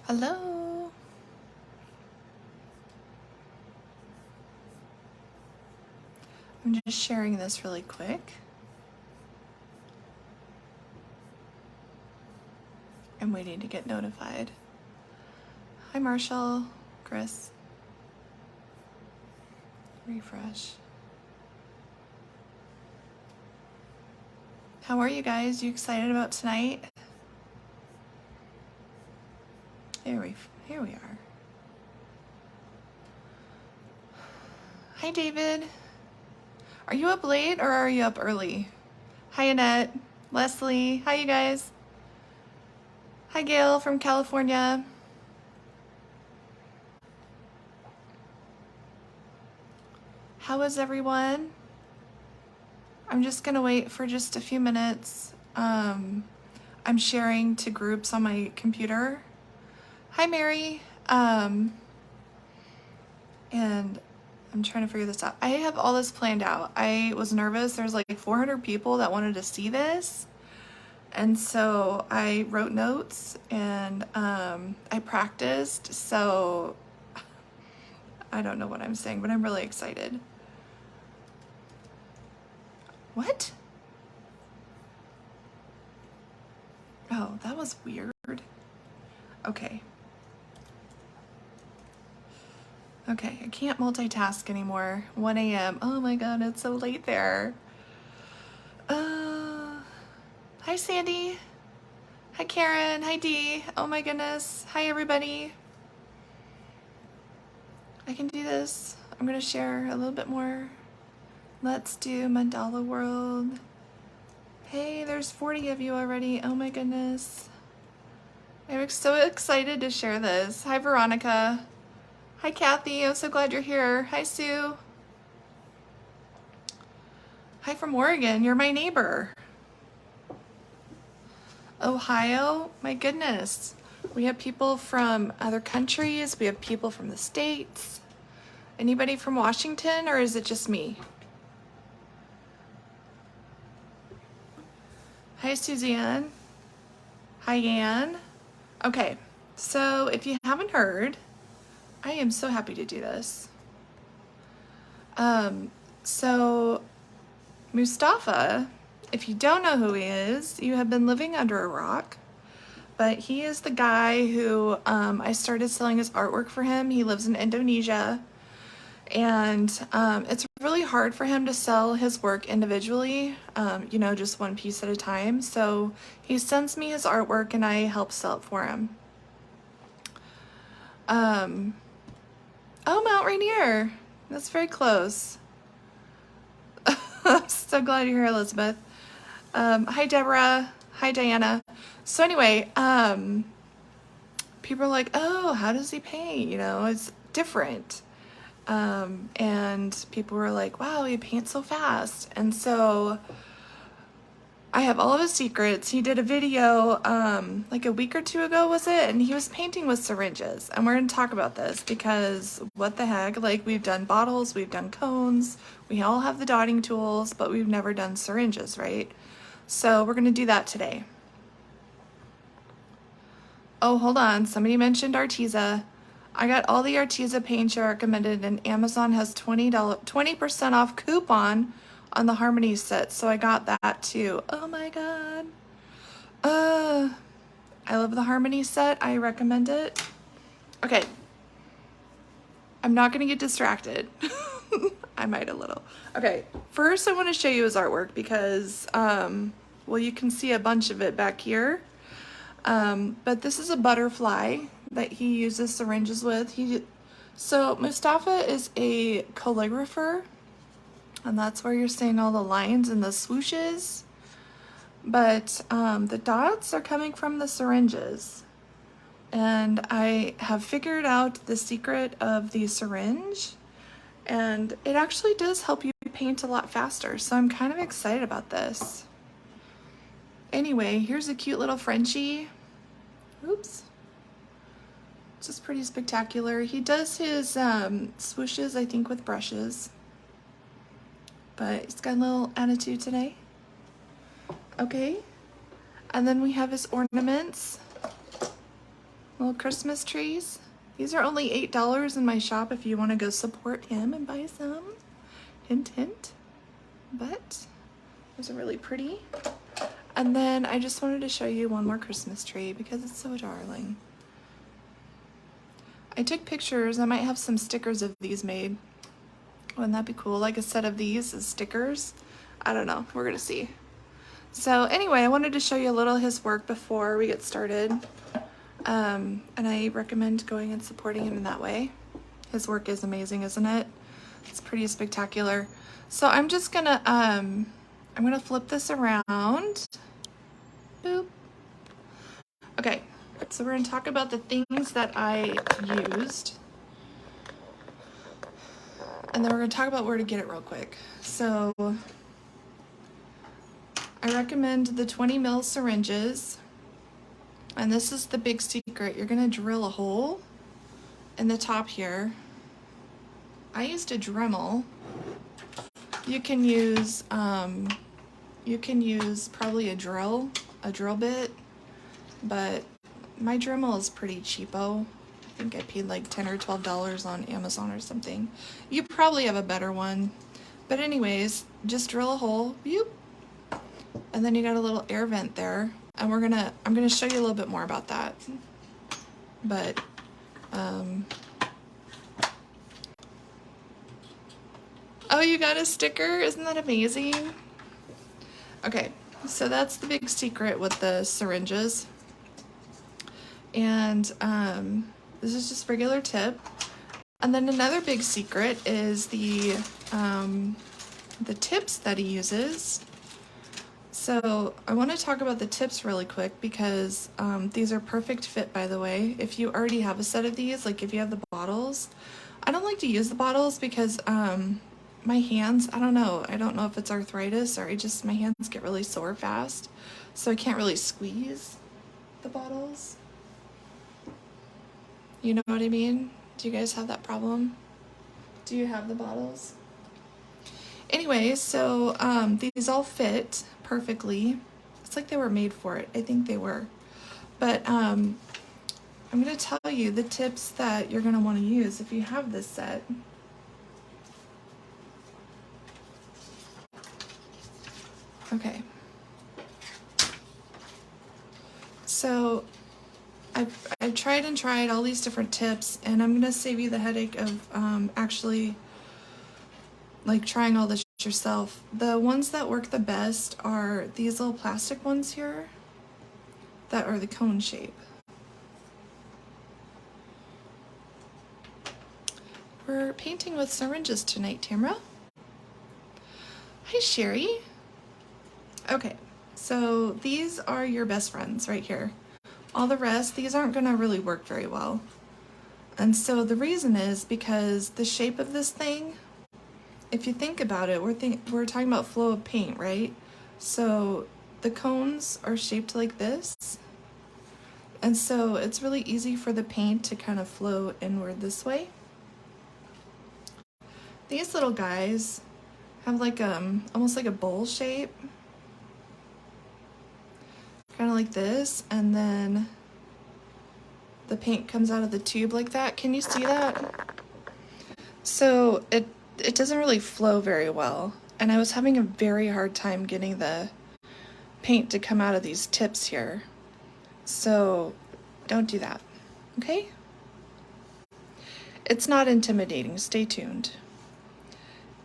Hello. I'm just sharing this really quick. I'm waiting to get notified. Hi, Marshall, Chris. Refresh. How are you guys? You excited about tonight? Here we are. Hi, David. Are you up late or are you up early? Hi, Annette, Leslie. Hi, you guys. Hi, Gail from California. How is everyone? I'm just gonna wait for just a few minutes. I'm sharing to groups on my computer. Hi, Mary. And I'm trying to figure this out. I have all this planned out. I was nervous. There's like 400 people that wanted to see this. And so I wrote notes and I practiced. So I don't know what I'm saying, but I'm really excited. What? Oh, that was weird. Okay. Okay, I can't multitask anymore. 1 a.m. Oh my god, it's so late there. Hi, Sandy. Hi, Karen. Hi, Dee. Oh my goodness. Hi, everybody. I can do this. I'm going to share a little bit more. Let's do Mandala World. Hey, there's 40 of you already. Oh my goodness. I'm so excited to share this. Hi, Veronica. Hi, Kathy. I'm so glad you're here. Hi, Sue. Hi from Oregon. You're my neighbor. Ohio? My goodness. We have people from other countries. We have people from the States. Anybody from Washington, or is it just me? Hi, Suzanne. Hi, Ann. Okay, so if you haven't heard, I am so happy to do this. So Mustafa, if you don't know who he is, you have been living under a rock. But he is the guy who I started selling his artwork for him. He lives in Indonesia. And it's really hard for him to sell his work individually, you know, just one piece at a time. So he sends me his artwork and I help sell it for him. Oh, Mount Rainier. That's very close. I'm so glad you're here, Elizabeth. Hi, Deborah. Hi, Diana. So anyway, people are like, oh, how does he paint? You know, it's different. And people were like, wow, he paints so fast. And so I have all of his secrets. He did a video like a week or two ago, was it? And he was painting with syringes. And we're going to talk about this because what the heck? Like, we've done bottles, we've done cones, we all have the dotting tools, but we've never done syringes, right? So we're going to do that today. Oh, hold on. Somebody mentioned Arteza. I got all the Arteza paints you recommended, and Amazon has 20% off coupon on the Harmony set, so I got that too. Oh my god. I love the Harmony set. I recommend it. Okay. I'm not gonna get distracted. I might a little. Okay, first I want to show you his artwork because, well, you can see a bunch of it back here. But this is a butterfly that he uses syringes with. So Mustafa is a calligrapher, and that's where you're seeing all the lines and the swooshes. But the dots are coming from the syringes. And I have figured out the secret of the syringe, and it actually does help you paint a lot faster. So I'm kind of excited about this. Anyway, here's a cute little Frenchie. Oops. It's just pretty spectacular. He does his swooshes, I think, with brushes. But he's got a little attitude today. Okay. And then we have his ornaments. Little Christmas trees. These are only $8 in my shop if you want to go support him and buy some. Hint, hint. But those are really pretty. And then I just wanted to show you one more Christmas tree because it's so darling. I took pictures. I might have some stickers of these made. Wouldn't that be cool? Like a set of these as stickers? I don't know. We're going to see. So anyway, I wanted to show you a little of his work before we get started. And I recommend going and supporting him in that way. His work is amazing, isn't it? It's pretty spectacular. So I'm just going to, I'm going to flip this around. Boop. Okay. So we're going to talk about the things that I used. And then we're going to talk about where to get it real quick. So I recommend the 20 ml syringes. And this is the big secret. You're going to drill a hole in the top here. I used a Dremel. You can use probably a drill bit, but my Dremel is pretty cheapo. I think I paid like $10 or $12 on Amazon or something. You probably have a better one. But anyways, just drill a hole, boop, and then you got a little air vent there. And I'm gonna show you a little bit more about that. But oh, you got a sticker? Isn't that amazing? Okay, so that's the big secret with the syringes. And this is just regular tip. And then another big secret is the tips that he uses. So I want to talk about the tips really quick because these are perfect fit, by the way. If you already have a set of these, like if you have the bottles, I don't like to use the bottles because my hands, I don't know if it's arthritis or my hands get really sore fast. So I can't really squeeze the bottles. You know what I mean? Do you guys have that problem? Do you have the bottles? Anyway, so these all fit perfectly. It's like they were made for it. I think they were. But I'm going to tell you the tips that you're going to want to use if you have this set. Okay. So I've tried all these different tips, and I'm going to save you the headache of actually like trying all this yourself. The ones that work the best are these little plastic ones here that are the cone shape. We're painting with syringes tonight, Tamara. Hi, Sherry. Okay, so these are your best friends right here. All the rest, these aren't gonna really work very well. And so the reason is because the shape of this thing, if you think about it, we're talking about flow of paint, right? So the cones are shaped like this. And so it's really easy for the paint to kind of flow inward this way. These little guys have like almost like a bowl shape. Kind of like this, and then the paint comes out of the tube like that. Can you see that? So it doesn't really flow very well, and I was having a very hard time getting the paint to come out of these tips here. So don't do that, okay? It's not intimidating, stay tuned.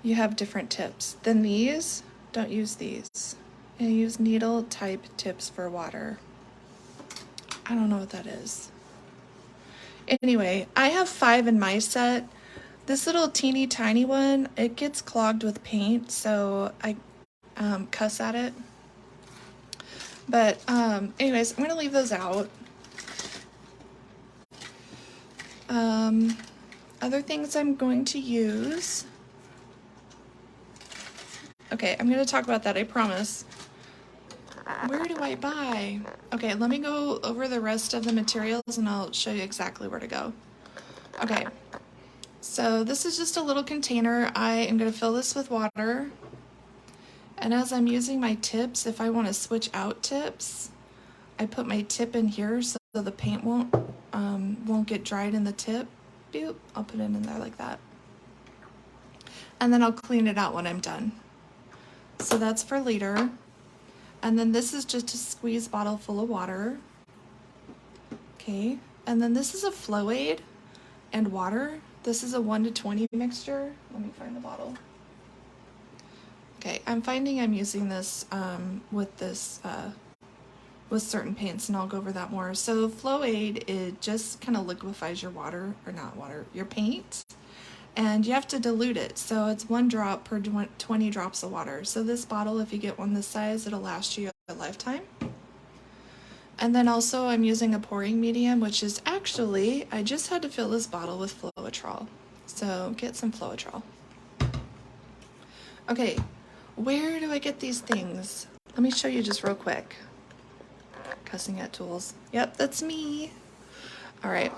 You have different tips. Then these, don't use these. I use needle type tips for water. I don't know what that is. Anyway, I have 5 in my set. This little teeny tiny one, it gets clogged with paint, so I cuss at it. But anyways, I'm gonna leave those out. Other things I'm going to use. Okay, I'm gonna talk about that, I promise. Where do I buy? Okay, let me go over the rest of the materials and I'll show you exactly where to go. Okay, so this is just a little container. I am going to fill this with water. And as I'm using my tips, if I want to switch out tips, I put my tip in here so the paint won't won't get dried in the tip. Boop, I'll put it in there like that. And then I'll clean it out when I'm done. So that's for later. And then this is just a squeeze bottle full of water. Okay, and then this is a flow aid and water. This is a 1 to 20 mixture. Let me find the bottle. Okay, I'm finding I'm using this with with certain paints, and I'll go over that more. So flow aid, it just kind of liquefies your water, or not water, your paint, and you have to dilute it. So it's 1 drop per 20 drops of water. So this bottle, if you get one this size, it'll last you a lifetime. And then also I'm using a pouring medium, which is actually, I just had to fill this bottle with Floetrol. So get some Floetrol. Okay, where do I get these things? Let me show you just real quick. Cussing at tools. Yep, that's me. All right.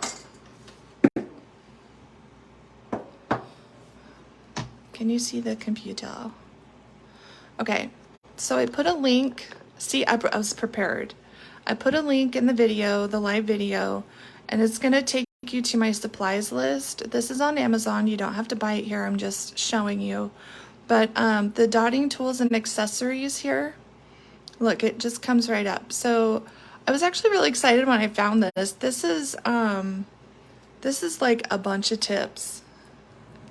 Can you see the computer? Okay, so I put a link. See, I was prepared. I put a link in the video, the live video, and it's gonna take you to my supplies list. This is on Amazon. You don't have to buy it here. I'm just showing you. But the dotting tools and accessories here, look, it just comes right up. So I was actually really excited when I found this. This is like a bunch of tips.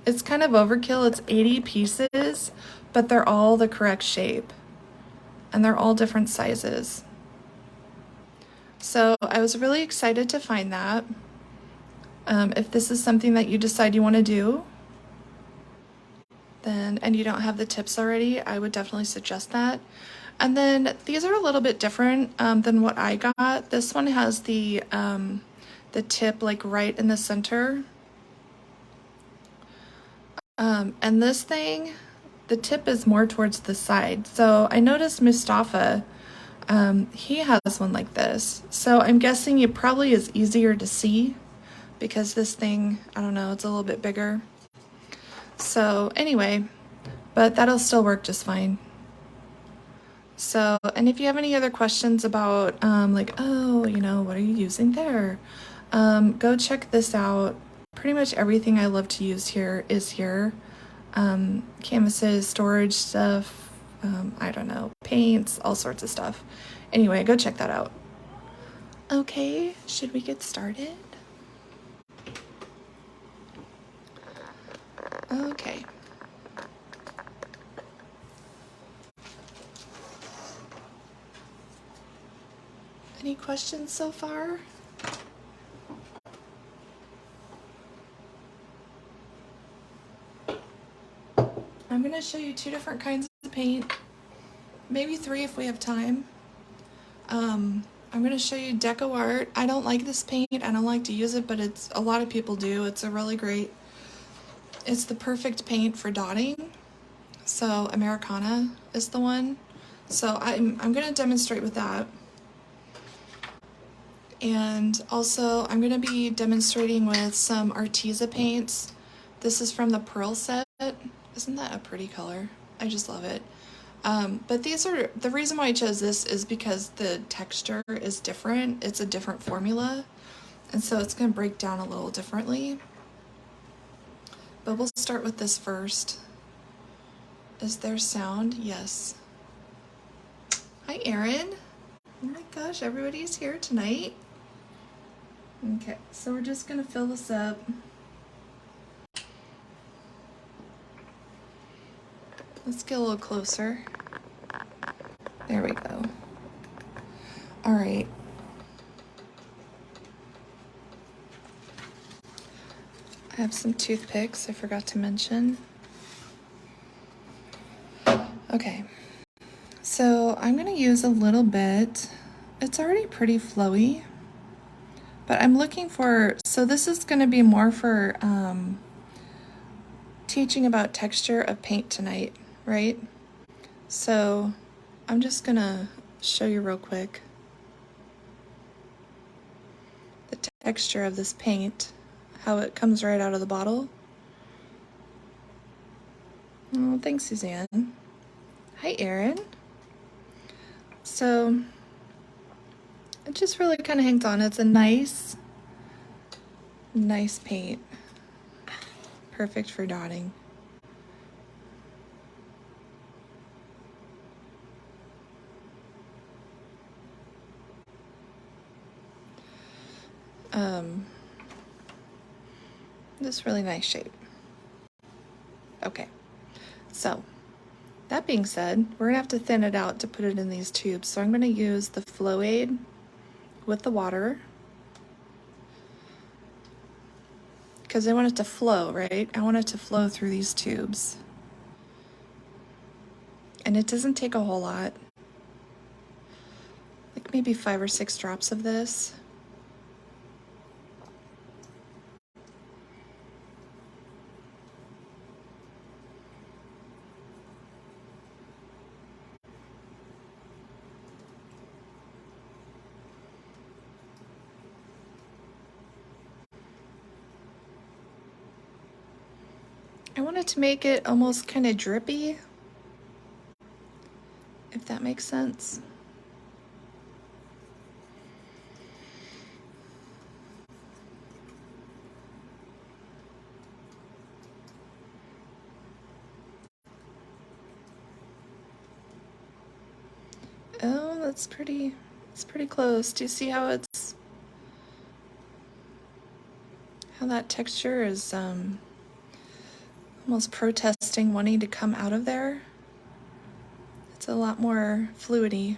It's kind of overkill. It's 80 pieces, but they're all the correct shape, and they're all different sizes. So I was really excited to find that. If this is something that you decide you want to do, then, and you don't have the tips already, I would definitely suggest that. And then these are a little bit different than what I got. This one has the tip like right in the center. And this thing, the tip is more towards the side. So I noticed Mustafa, he has one like this. So I'm guessing it probably is easier to see because this thing, I don't know, it's a little bit bigger. So anyway, but that'll still work just fine. So, and if you have any other questions about like, oh, you know, what are you using there? Go check this out. Pretty much everything I love to use here is here. Canvases, storage stuff, I don't know, paints, all sorts of stuff. Anyway, go check that out. Okay, should we get started? Okay. Any questions so far? I'm going to show you 2 different kinds of paint, maybe 3 if we have time. I'm going to show you Deco Art. I don't like this paint. I don't like to use it, but it's a lot of people do. It's a really great, it's the perfect paint for dotting. So Americana is the one. So I'm going to demonstrate with that. And also I'm going to be demonstrating with some Arteza paints. This is from the Pearl set. Isn't that a pretty color? I just love it. But these are, the reason why I chose this is because the texture is different. It's a different formula. And so it's going to break down a little differently. But we'll start with this first. Is there sound? Yes. Hi, Erin. Oh my gosh, everybody's here tonight. Okay, so we're just going to fill this up. Let's get a little closer. There we go. All right. I have some toothpicks I forgot to mention. Okay. So I'm going to use a little bit. It's already pretty flowy, but I'm looking for, so this is going to be more for teaching about texture of paint tonight, right? So I'm just gonna show you real quick the texture of this paint, how it comes right out of the bottle. Oh, thanks, Suzanne. Hi, Erin. So it just really kind of hangs on. It's a nice Nice paint. Perfect for dotting. This really nice shape. Okay, so that being said, we're gonna have to thin it out to put it in these tubes. So I'm gonna use the Flow Aid with the water because I want it to flow, right? I want it to flow through these tubes. And it doesn't take a whole lot, like maybe 5 or 6 drops of this. I wanted to make it almost kind of drippy, if that makes sense. Oh, it's pretty close. Do you see how that texture is almost protesting wanting to come out of there? It's a lot more fluidy.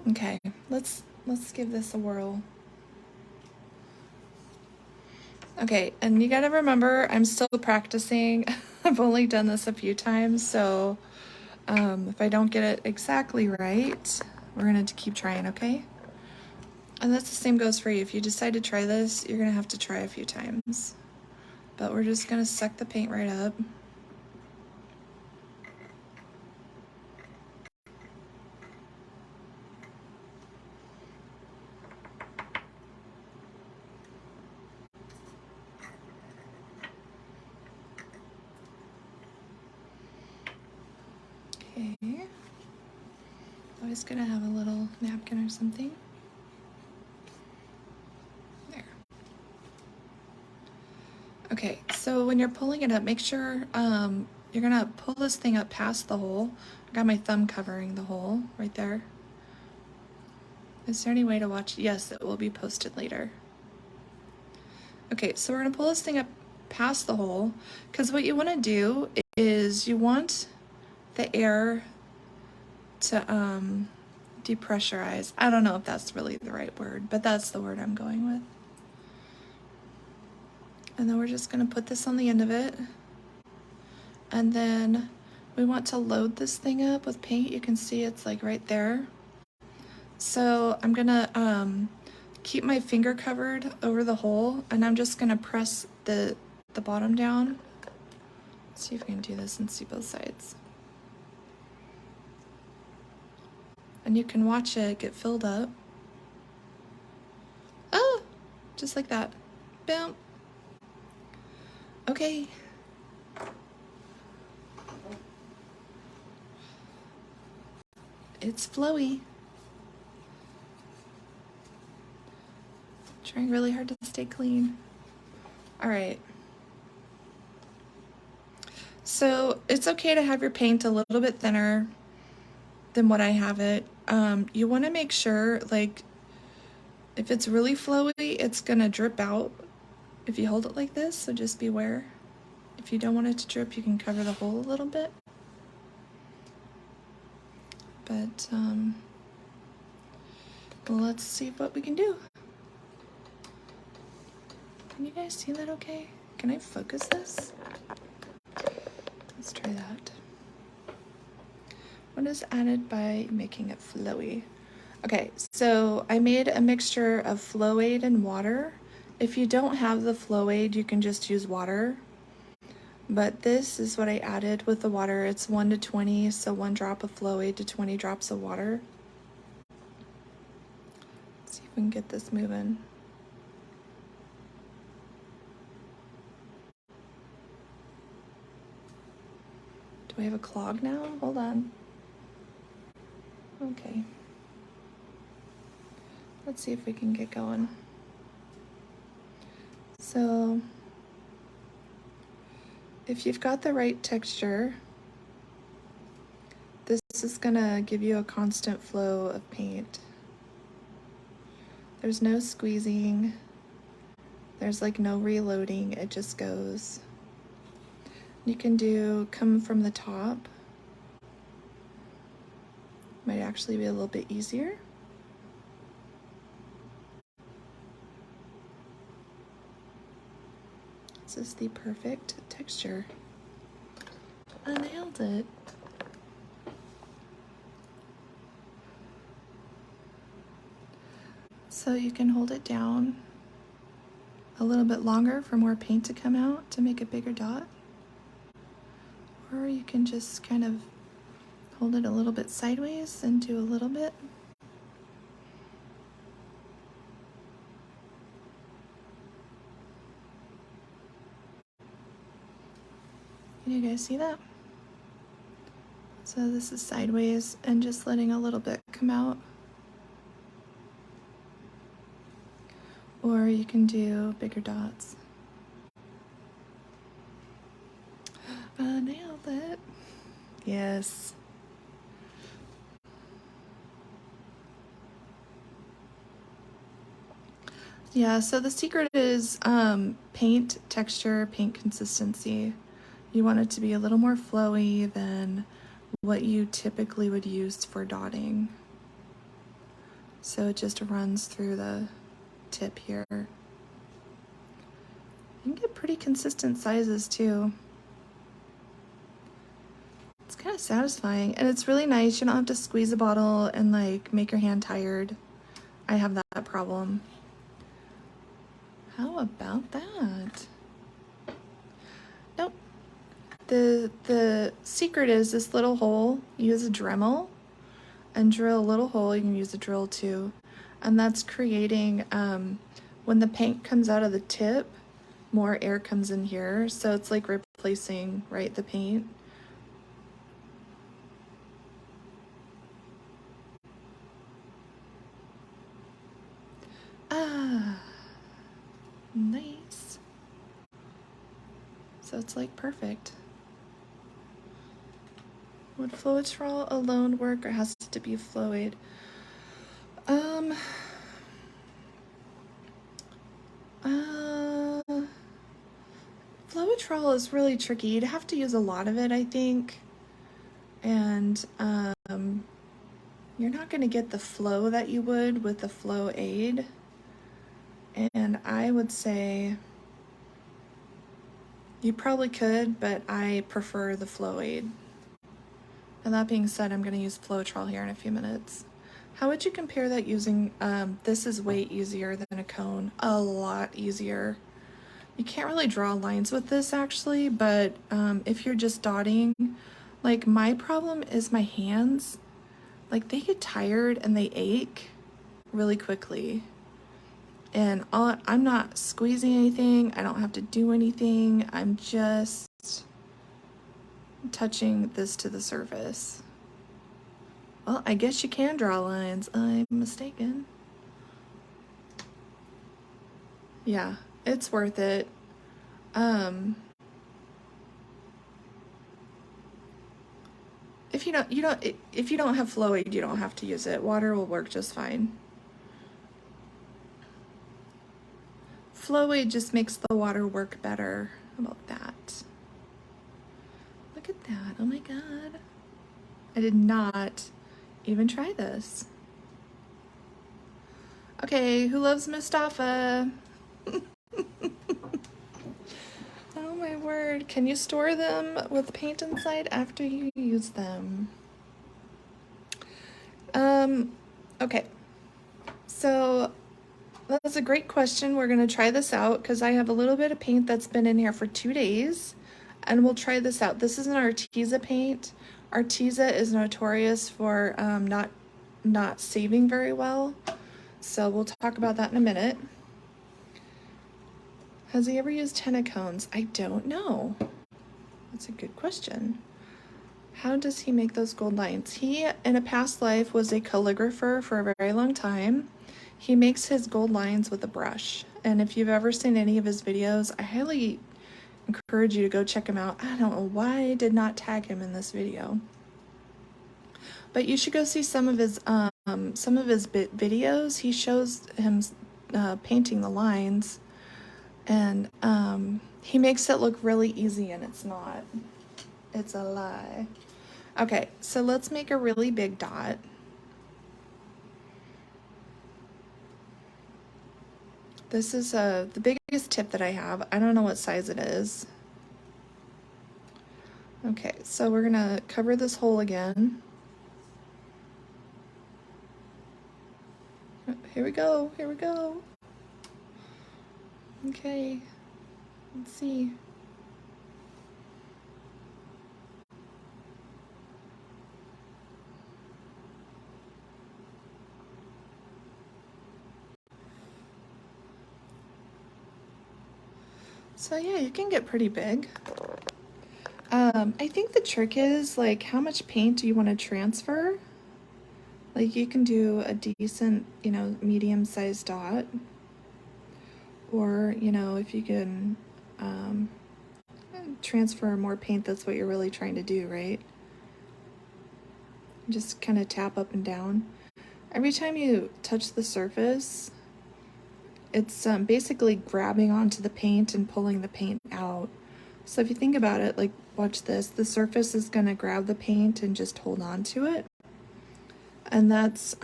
Okay, let's give this a whirl. Okay, and you gotta remember, I'm still practicing. I've only done this a few times, so if I don't get it exactly right, we're gonna have to keep trying, okay? And that's the same goes for you. If you decide to try this, you're gonna have to try a few times. But we're just gonna suck the paint right up. Okay. Always gonna have a little napkin or something. There. Okay, so when you're pulling it up, make sure you're gonna pull this thing up past the hole. I got my thumb covering the hole right there. Is there any way to watch? Yes, it will be posted later. Okay, so we're gonna pull this thing up past the hole, because what you wanna do is you want the air to depressurize. I don't know if that's really the right word, but that's the word I'm going with. And then we're just gonna put this on the end of it. And then we want to load this thing up with paint. You can see it's like right there. So I'm gonna keep my finger covered over the hole, and I'm just gonna press the bottom down. Let's see if we can do this and see both sides. And you can watch it get filled up. Oh, just like that. Boom. Okay. It's flowy. Trying really hard to stay clean. All right. So it's okay to have your paint a little bit thinner than what I have it. You want to make sure, like, if it's really flowy, it's gonna drip out if you hold it like this, so just beware. If you don't want it to drip, you can cover the hole a little bit. But let's see what we can do. Can you guys see that okay? Can I focus this? Let's try that. What is added by making it flowy? Okay, so I made a mixture of Flow Aid and water. If you don't have the Flow Aid, you can just use water. But this is what I added with the water. It's 1 to 20, so 1 drop of Flow Aid to 20 drops of water. Let's see if we can get this moving. Do I have a clog now? Hold on. Okay. Let's see if we can get going. So if you've got the right texture, this is gonna give you a constant flow of paint. There's no squeezing. There's like no reloading. It just goes. You can come from the top. Might actually be a little bit easier. This is the perfect texture. I nailed it. So you can hold it down a little bit longer for more paint to come out to make a bigger dot. Or you can just kind of hold it a little bit sideways and do a little bit. Can you guys see that? So this is sideways and just letting a little bit come out. Or you can do bigger dots. I nailed it. Yes. Yeah, so the secret is paint texture, paint consistency. You want it to be a little more flowy than what you typically would use for dotting. So it just runs through the tip here. You can get pretty consistent sizes too. It's kind of satisfying, and it's really nice. You don't have to squeeze a bottle and like make your hand tired. I have that problem. How about that? Nope. The secret is this little hole. Use a Dremel and drill a little hole. You can use a drill too. And that's creating, when the paint comes out of the tip, more air comes in here. So it's like replacing, right, the paint. Ah, nice. So it's like perfect. Would Floetrol alone work, or has it to be Floaid? Floetrol is really tricky. You'd have to use a lot of it, I think. And you're not going to get the flow that you would with the Floaid. And I would say you probably could, but I prefer the Floaid. And that being said, I'm going to use Floetrol here in a few minutes. How would you compare that using, this is way easier than a cone, a lot easier. You can't really draw lines with this actually, but if you're just dotting, like my problem is my hands, like they get tired and they ache really quickly. And I'm not squeezing anything, I don't have to do anything, I'm just touching this to the surface. Well, I guess you can draw lines. I'm mistaken. Yeah, it's worth it. If you don't have Floaid, you don't have to use it. Water will work just fine. Floaid just makes the water work better. How about that? Look at that. Oh my god. I did not even try this. Okay, who loves Mustafa? Oh my word. Can you store them with paint inside after you use them? Okay. So that's a great question. We're going to try this out because I have a little bit of paint that's been in here for 2 days, and we'll try this out. This is an Arteza paint. Arteza is notorious for not saving very well, so we'll talk about that in a minute. Has he ever used henna cones? I don't know. That's a good question. How does he make those gold lines? He, in a past life, was a calligrapher for a very long time. He makes his gold lines with a brush. And if you've ever seen any of his videos, I highly encourage you to go check him out. I don't know why I did not tag him in this video. But you should go see some of his videos. He shows him painting the lines, and he makes it look really easy, and it's not. It's a lie. Okay, so let's make a really big dot. This is the biggest tip that I have. I don't know what size it is. Okay, so we're gonna cover this hole again. Here we go, here we go. Okay, let's see. So yeah, you can get pretty big. I think the trick is, like, how much paint do you want to transfer? Like, you can do a decent, you know, medium-sized dot. Or, you know, if you can transfer more paint, that's what you're really trying to do, right? Just kind of tap up and down. Every time you touch the surface, it's basically grabbing onto the paint and pulling the paint out. So if you think about it, like, watch this. The surface is going to grab the paint and just hold on to it. And that's,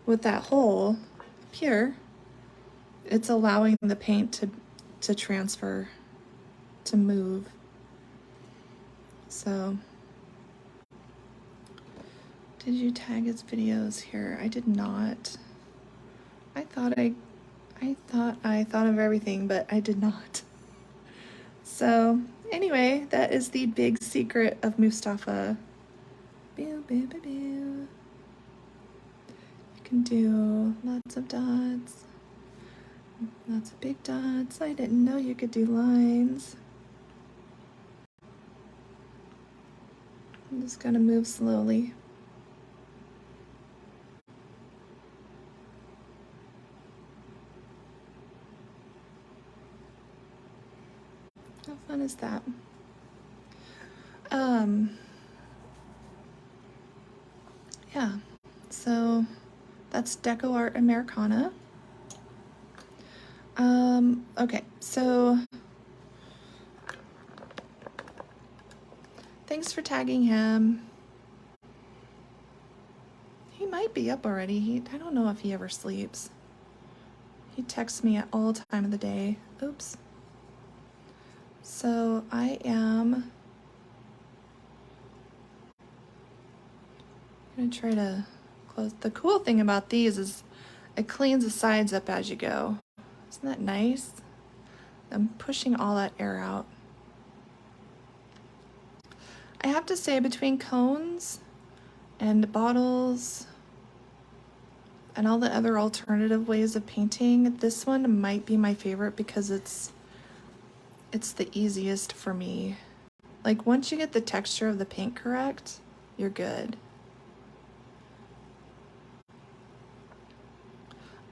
with that hole up here, it's allowing the paint to transfer, to move. So, did you tag his videos here? I did not. I thought I thought of everything, but I did not. So, anyway, that is the big secret of Mustafa. You can do lots of dots, lots of big dots. I didn't know you could do lines. I'm just gonna move slowly. How fun is that? Yeah, so that's Deco Art Americana. Okay, so thanks for tagging him. He might be up already. I don't know if he ever sleeps. He texts me at all time of the day. Oops. So I am gonna try to close. The cool thing about these is it cleans the sides up as you go. Isn't that nice? I'm pushing all that air out. I have to say, between cones and bottles and all the other alternative ways of painting, this one might be my favorite because it's the easiest for me. Like, once you get the texture of the paint correct, you're good.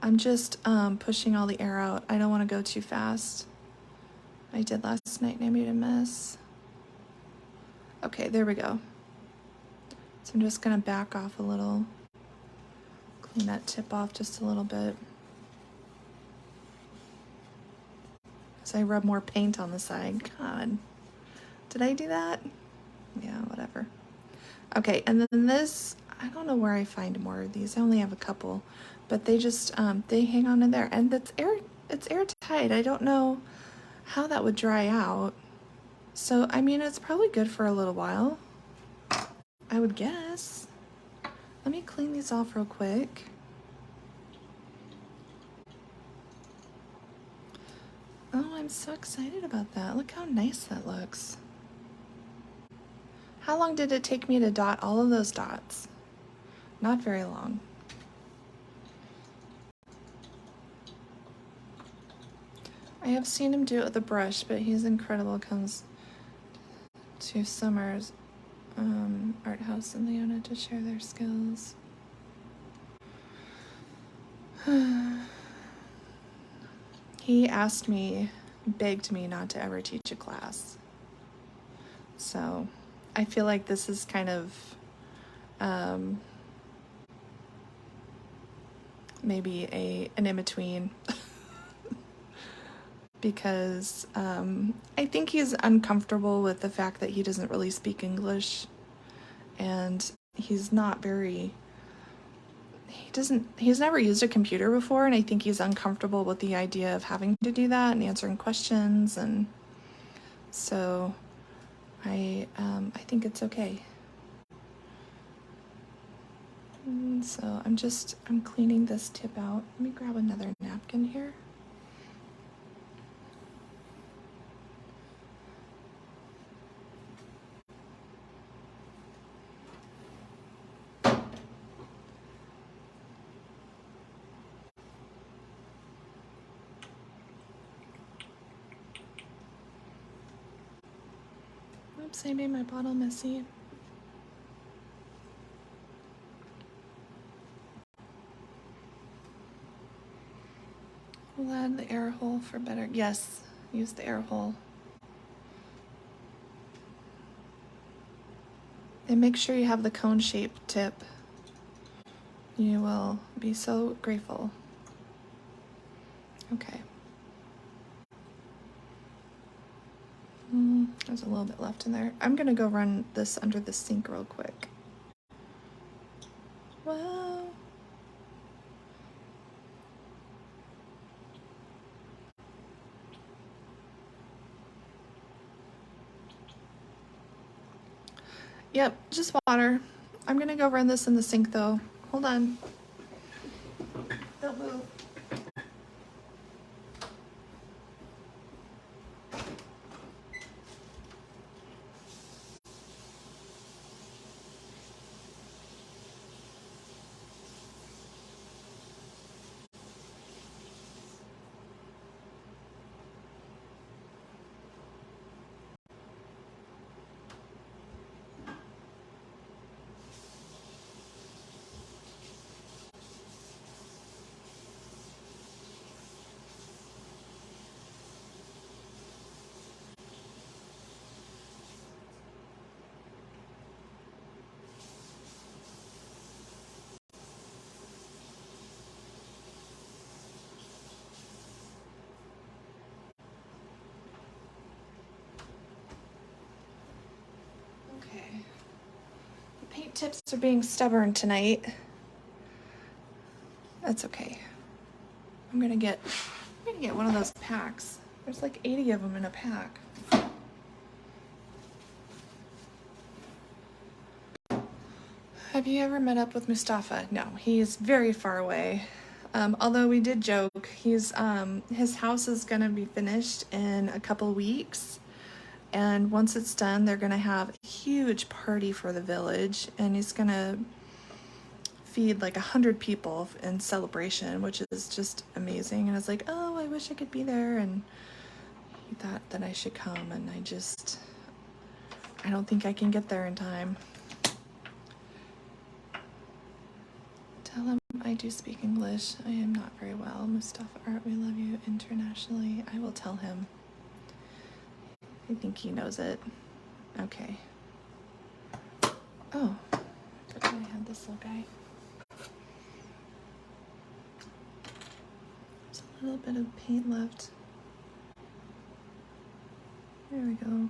I'm just pushing all the air out. I don't want to go too fast. I did last night and I made a mess. Okay, there we go. So I'm just gonna back off a little. Clean that tip off just a little bit. So I rub more paint on the side. God, did I do that? Yeah, whatever. Okay, and then this, I don't know where I find more of these. I only have a couple, but they just, they hang on in there. And it's airtight. I don't know how that would dry out. So, I mean, it's probably good for a little while, I would guess. Let me clean these off real quick. Oh, I'm so excited about that. Look how nice that looks. How long did it take me to dot all of those dots? Not very long. I have seen him do it with a brush, but he's incredible. Comes to Summer's art house in Leona to share their skills. He asked me, begged me not to ever teach a class. So I feel like this is kind of maybe an in-between. Because I think he's uncomfortable with the fact that he doesn't really speak English, and he's never used a computer before, and I think he's uncomfortable with the idea of having to do that and answering questions, and so I think it's okay. And so I'm cleaning this tip out. Let me grab another napkin here. Oops, I made my bottle messy. We'll add the air hole for better. Yes, use the air hole. And make sure you have the cone-shaped tip. You will be so grateful. Okay. There's a little bit left in there. I'm gonna go run this under the sink real quick. Wow. Yep, just water. I'm gonna go run this in the sink though. Hold on. Don't move. Okay. The paint tips are being stubborn tonight. That's okay. I'm gonna get one of those packs. There's like 80 of them in a pack. Have you ever met up with Mustafa? No, he's very far away. Although we did joke, his house is gonna be finished in a couple weeks, and once it's done, they're gonna have a huge party for the village, and he's gonna feed like 100 people in celebration, which is just amazing. And I was like, oh, I wish I could be there, and he thought that I should come, and I don't think I can get there in time. Tell him I do speak English. I am not very well. Mustafa Art, we love you internationally. I will tell him. I think he knows it. Okay. Oh, I forgot I had this little guy. There's a little bit of paint left. There we go.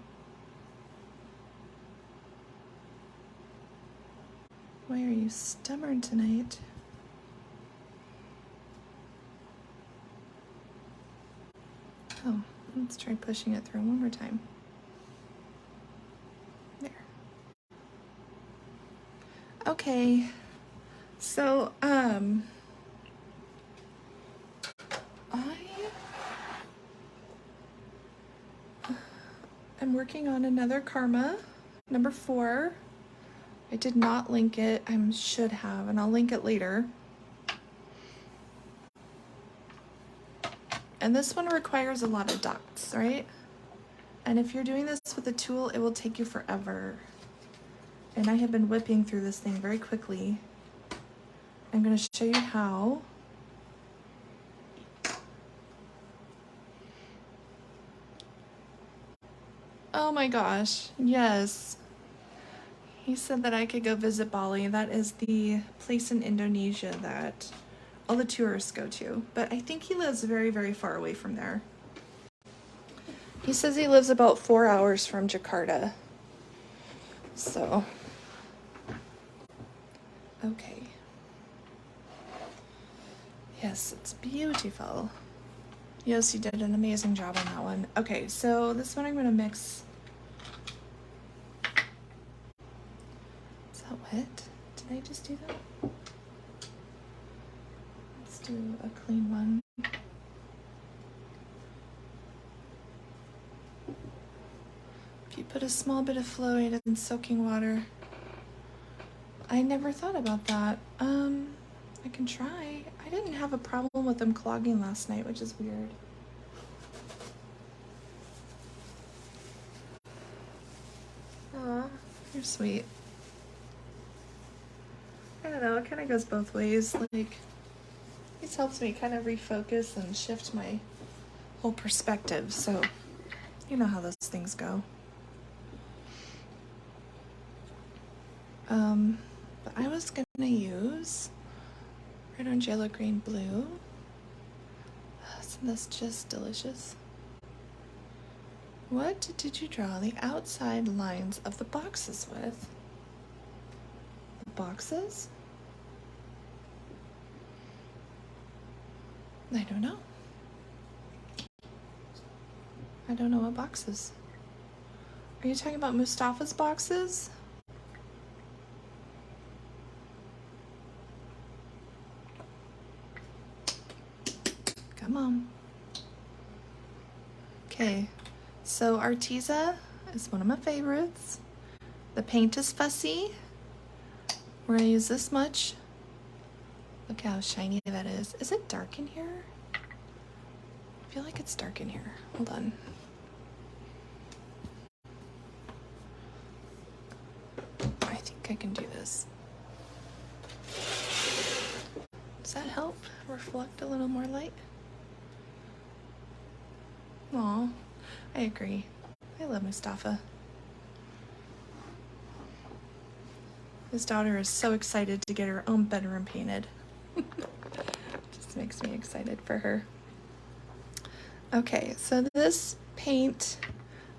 Why are you stubborn tonight? Oh, let's try pushing it through one more time. There. Okay. So, I'm working on another karma, number 4. I did not link it. I should have, and I'll link it later. And this one requires a lot of dots, right? And if you're doing this with a tool, it will take you forever. And I have been whipping through this thing very quickly. I'm going to show you how. Oh my gosh, yes. He said that I could go visit Bali. That is the place in Indonesia that all the tourists go to. But I think he lives very, very far away from there. He says he lives about 4 hours from Jakarta. So, okay. Yes, it's beautiful. Yossi did an amazing job on that one. Okay, so this one I'm going to mix. Is that wet? Did I just do that? Let's do a clean one. If you put a small bit of fluid in soaking water. I never thought about that. I can try. I didn't have a problem with them clogging last night, which is weird. Aw, you're sweet. I don't know, it kind of goes both ways. Like, this helps me kind of refocus and shift my whole perspective. So, you know how those things go. But I was gonna use red, orange, yellow, green, blue. Isn't this just delicious? What did you draw the outside lines of the boxes with? The boxes? I don't know. I don't know what boxes. Are you talking about Mustafa's boxes? Come on. Okay, so Arteza is one of my favorites. The paint is fussy. We're gonna use this much. Look how shiny that is. Is it dark in here? I feel like it's dark in here. Hold on. I think I can do this. Does that help reflect a little more light? Aw, I agree. I love Mustafa. His daughter is so excited to get her own bedroom painted. Just makes me excited for her. Okay, so this paint,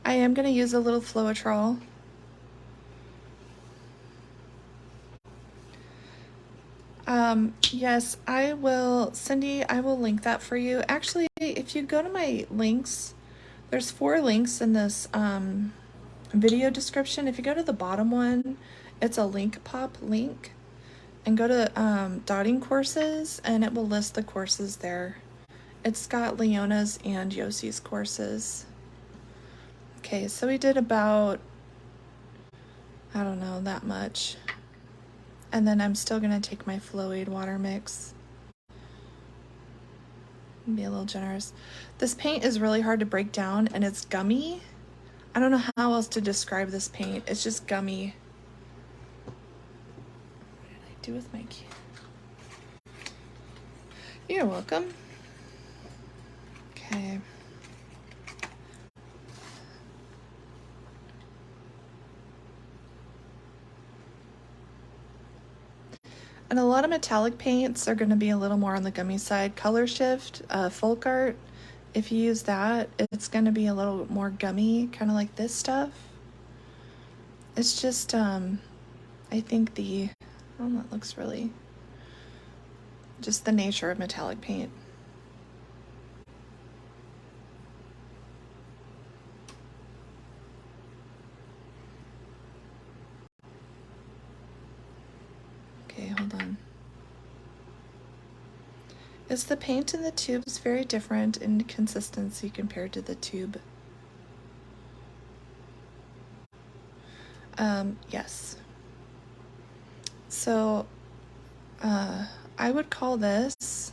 I am going to use a little Floetrol. Yes, I will, Cindy, I will link that for you. Actually, if you go to my links, there's 4 links in this video description. If you go to the bottom one, it's a link pop link, and go to dotting courses, and it will list the courses there. It's got Leona's and Yossi's courses. Okay, so we did about, I don't know, that much. And then I'm still gonna take my Floaid water mix. Be a little generous. This paint is really hard to break down, and it's gummy. I don't know how else to describe this paint. It's just gummy. What did I do with my key? You're welcome. Okay. And a lot of metallic paints are going to be a little more on the gummy side. Color Shift, Folk Art, if you use that, it's going to be a little more gummy, kind of like this stuff. It's just, I think that looks really, just the nature of metallic paint. Okay, hold on. Is the paint in the tubes very different in consistency compared to the tube? Yes. So, I would call this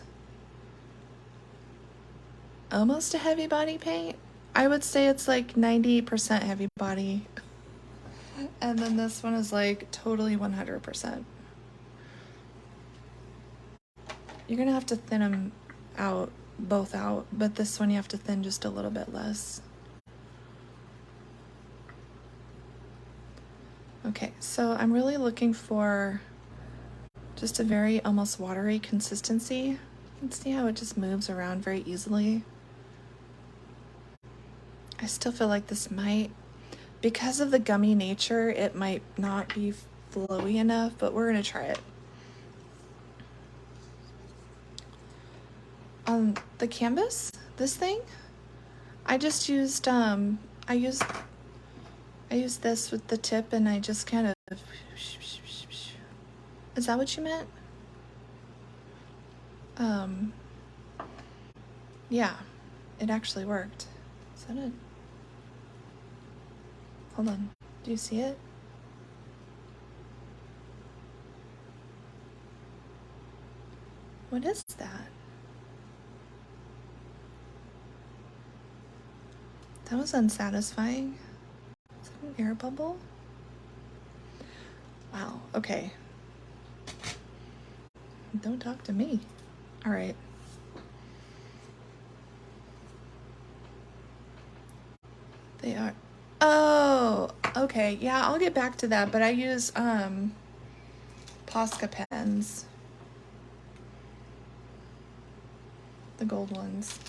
almost a heavy body paint. I would say it's like 90% heavy body. And then this one is like totally 100%. You're gonna have to thin them out, both out, but this one you have to thin just a little bit less. Okay, so I'm really looking for just a very almost watery consistency. And see how it just moves around very easily. I still feel like this might, because of the gummy nature, it might not be flowy enough, but we're gonna try it. On the canvas, this thing, I just used I used this with the tip, and I just kind of, is that what you meant? Yeah, it actually worked. Is that it? Hold on, do you see it? What is that? That was unsatisfying. Is that an air bubble? Wow, okay. Don't talk to me. All right. They are. Oh, okay. Yeah, I'll get back to that, but I use Posca pens. The gold ones.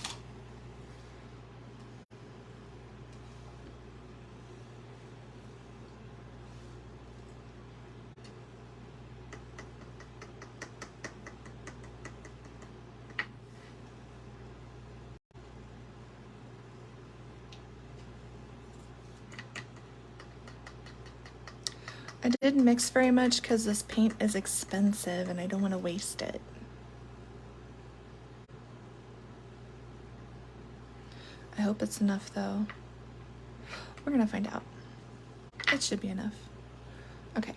I didn't mix very much because this paint is expensive and I don't want to waste it. I hope it's enough though. We're gonna find out. It should be enough. Okay.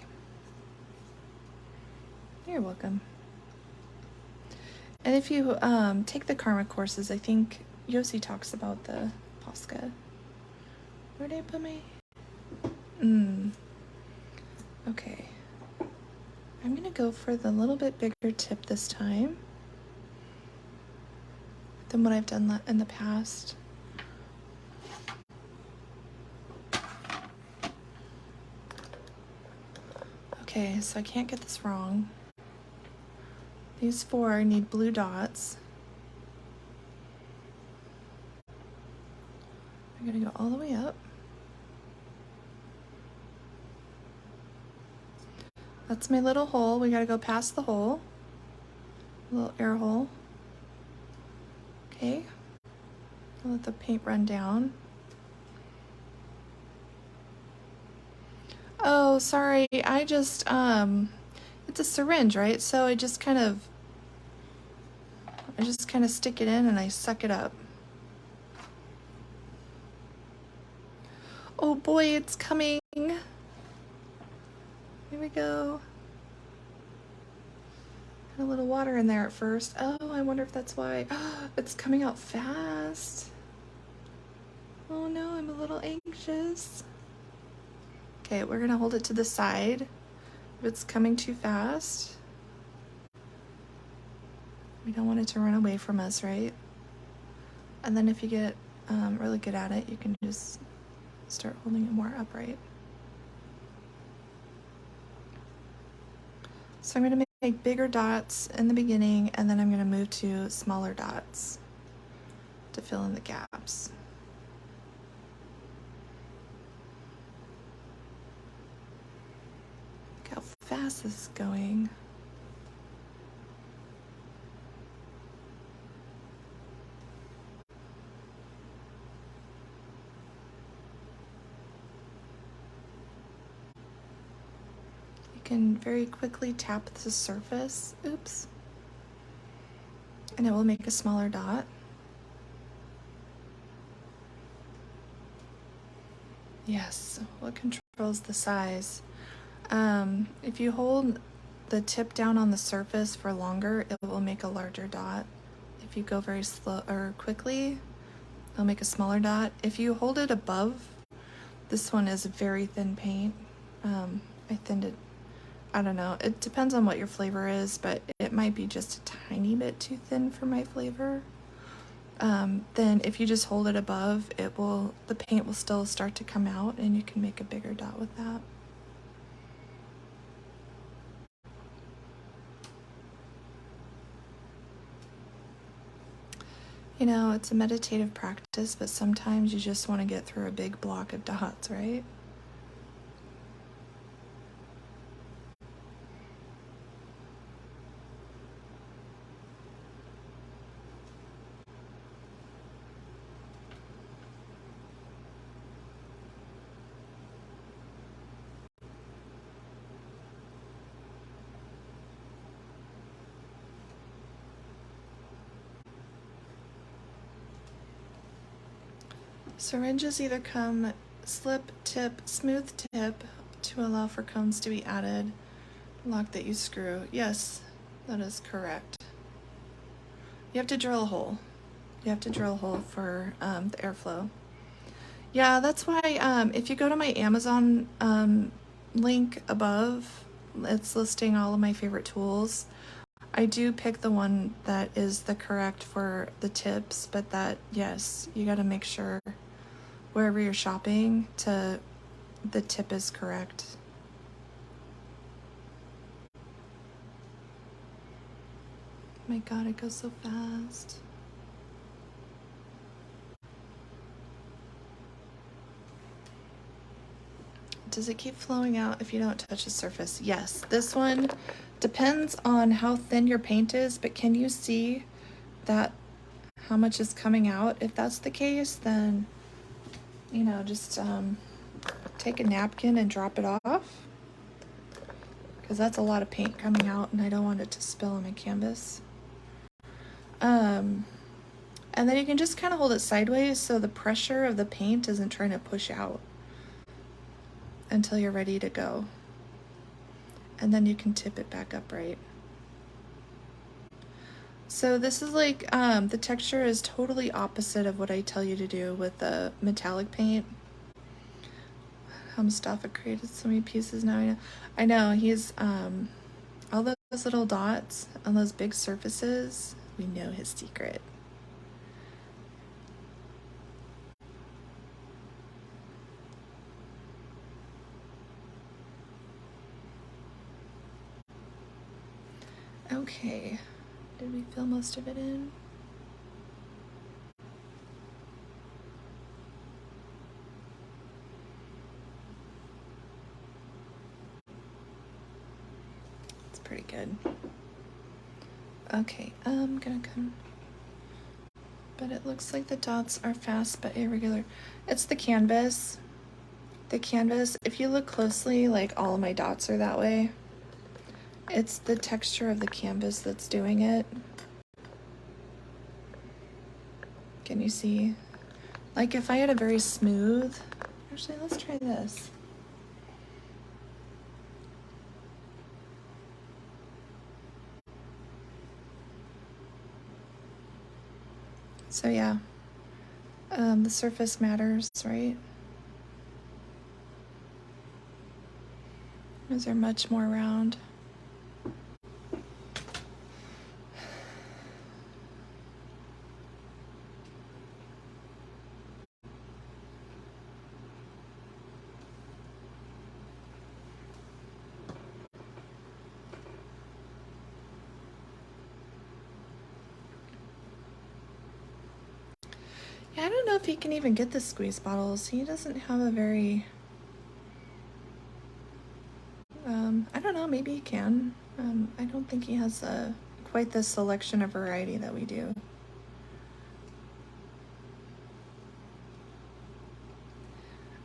You're welcome. And if you take the Karma courses, I think Yossi talks about the Posca. Where did I put my... Okay. I'm gonna go for the little bit bigger tip this time than what I've done in the past. Okay, so I can't get this wrong. These 4 need blue dots. I'm gonna go all the way up. That's my little hole. We gotta go past the hole. Little air hole. Okay. I'll let the paint run down. Oh, sorry. I just, it's a syringe, right? So I just kind of stick it in and I suck it up. Oh boy, it's coming. Here we go. Had a little water in there at first. Oh, I wonder if that's why. It's coming out fast. Oh no, I'm a little anxious. Okay, we're gonna hold it to the side. If it's coming too fast, we don't want it to run away from us, right? And then if you get really good at it, you can just start holding it more upright. So I'm gonna make bigger dots in the beginning, and then I'm gonna move to smaller dots to fill in the gaps. Look how fast this is going. You can very quickly tap the surface, oops, and it will make a smaller dot. Yes, what controls the size? If you hold the tip down on the surface for longer, it will make a larger dot. If you go very slow or quickly, it'll make a smaller dot. If you hold it above, this one is very thin paint. I thinned it, I don't know, it depends on what your flavor is, but it might be just a tiny bit too thin for my flavor. Then if you just hold it above, the paint will still start to come out and you can make a bigger dot with that. You know, it's a meditative practice, but sometimes you just want to get through a big block of dots, right? Syringes either come slip, tip, smooth tip to allow for cones to be added. Lock that you screw. Yes, that is correct. You have to drill a hole. You have to drill a hole for the airflow. Yeah, that's why if you go to my Amazon link above, it's listing all of my favorite tools. I do pick the one that is the correct for the tips, but that, yes, you got to make sure wherever you're shopping the tip is correct. My God, it goes so fast. Does it keep flowing out if you don't touch the surface? Yes, this one depends on how thin your paint is, but can you see that how much is coming out? If that's the case, then, you know, just take a napkin and drop it off, because that's a lot of paint coming out and I don't want it to spill on my canvas. And then you can just kind of hold it sideways so the pressure of the paint isn't trying to push out until you're ready to go. And then you can tip it back upright. So this is like, the texture is totally opposite of what I tell you to do with the metallic paint. How Mustafa created so many pieces now. I know he's, all those little dots on those big surfaces, we know his secret. Okay, did we fill most of it in? It's pretty good. Okay, I'm gonna come, but it looks like the dots are fast but irregular. It's the canvas. The canvas, if you look closely, like all of my dots are that way. It's the texture of the canvas that's doing it. Can you see? Like if I had a very smooth, actually let's try this. So yeah, the surface matters, right? Those are much more round. Yeah, I don't know if he can even get the squeeze bottles. He doesn't have a very, I don't know, maybe he can. I don't think he has quite the selection of variety that we do.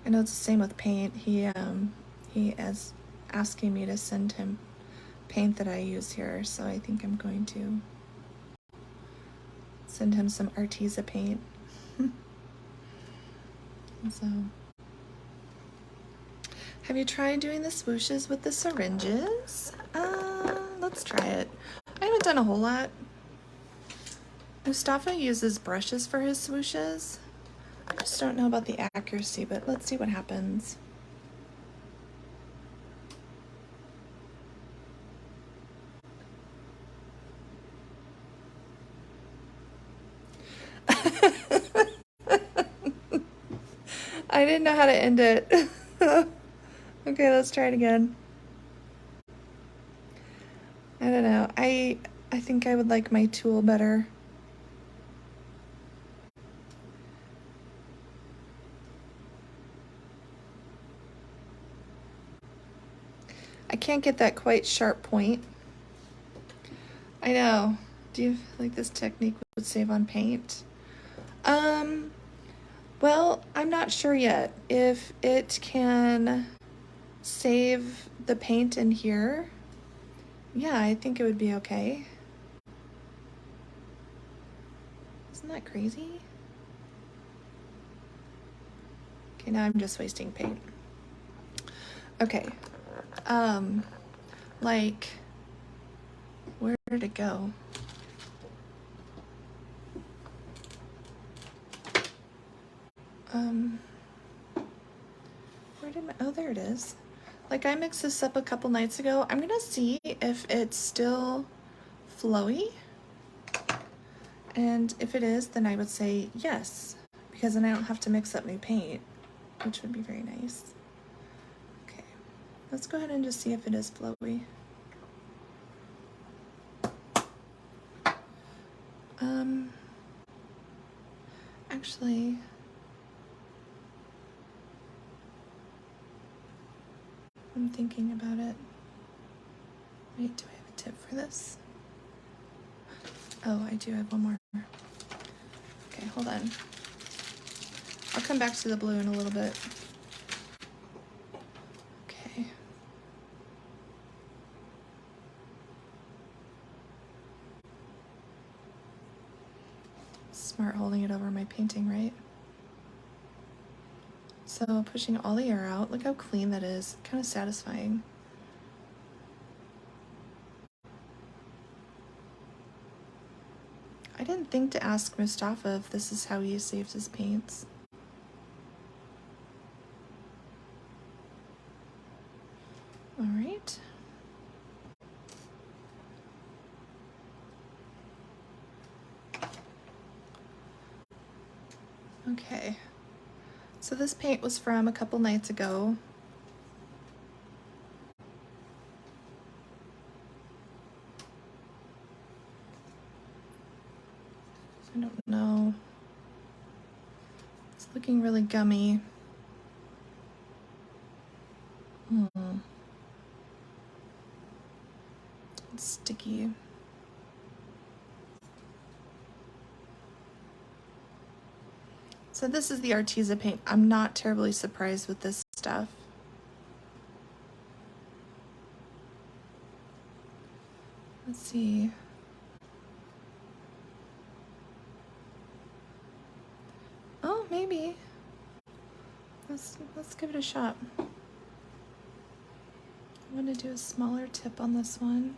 I know it's the same with paint. He is asking me to send him paint that I use here, so I think I'm going to send him some Arteza paint. So, have you tried doing the swooshes with the syringes? Let's try it. I haven't done a whole lot. Mustafa uses brushes for his swooshes. I just don't know about the accuracy, but let's see what happens. I didn't know how to end it. Okay, let's try it again. I don't know. I think I would like my tool better. can't get that quite sharp point. I know. Do you feel like this technique would save on paint? Well, I'm not sure yet if it can save the paint in here. Yeah, I think it would be okay. Isn't that crazy? Okay, now I'm just wasting paint. Okay. Like, where did it go? Where did my, oh, there it is. Like, I mixed this up a couple nights ago. I'm gonna see if it's still flowy. And if it is, then I would say yes, because then I don't have to mix up my paint, which would be very nice. Okay, let's go ahead and just see if it is flowy. Actually, I'm thinking about it. Wait, do I have a tip for this? Oh, I do have one more. Okay, hold on. I'll come back to the blue in a little bit. Okay. Smart holding it over my painting, right? So pushing all the air out. Look how clean that is. Kind of satisfying. I didn't think to ask Mustafa if this is how he saves his paints. All right. Okay. So this paint was from a couple nights ago. I don't know. It's looking really gummy. It's sticky. So this is the Arteza paint. I'm not terribly surprised with this stuff. Let's see. Oh, maybe. Let's give it a shot. I'm gonna do a smaller tip on this one.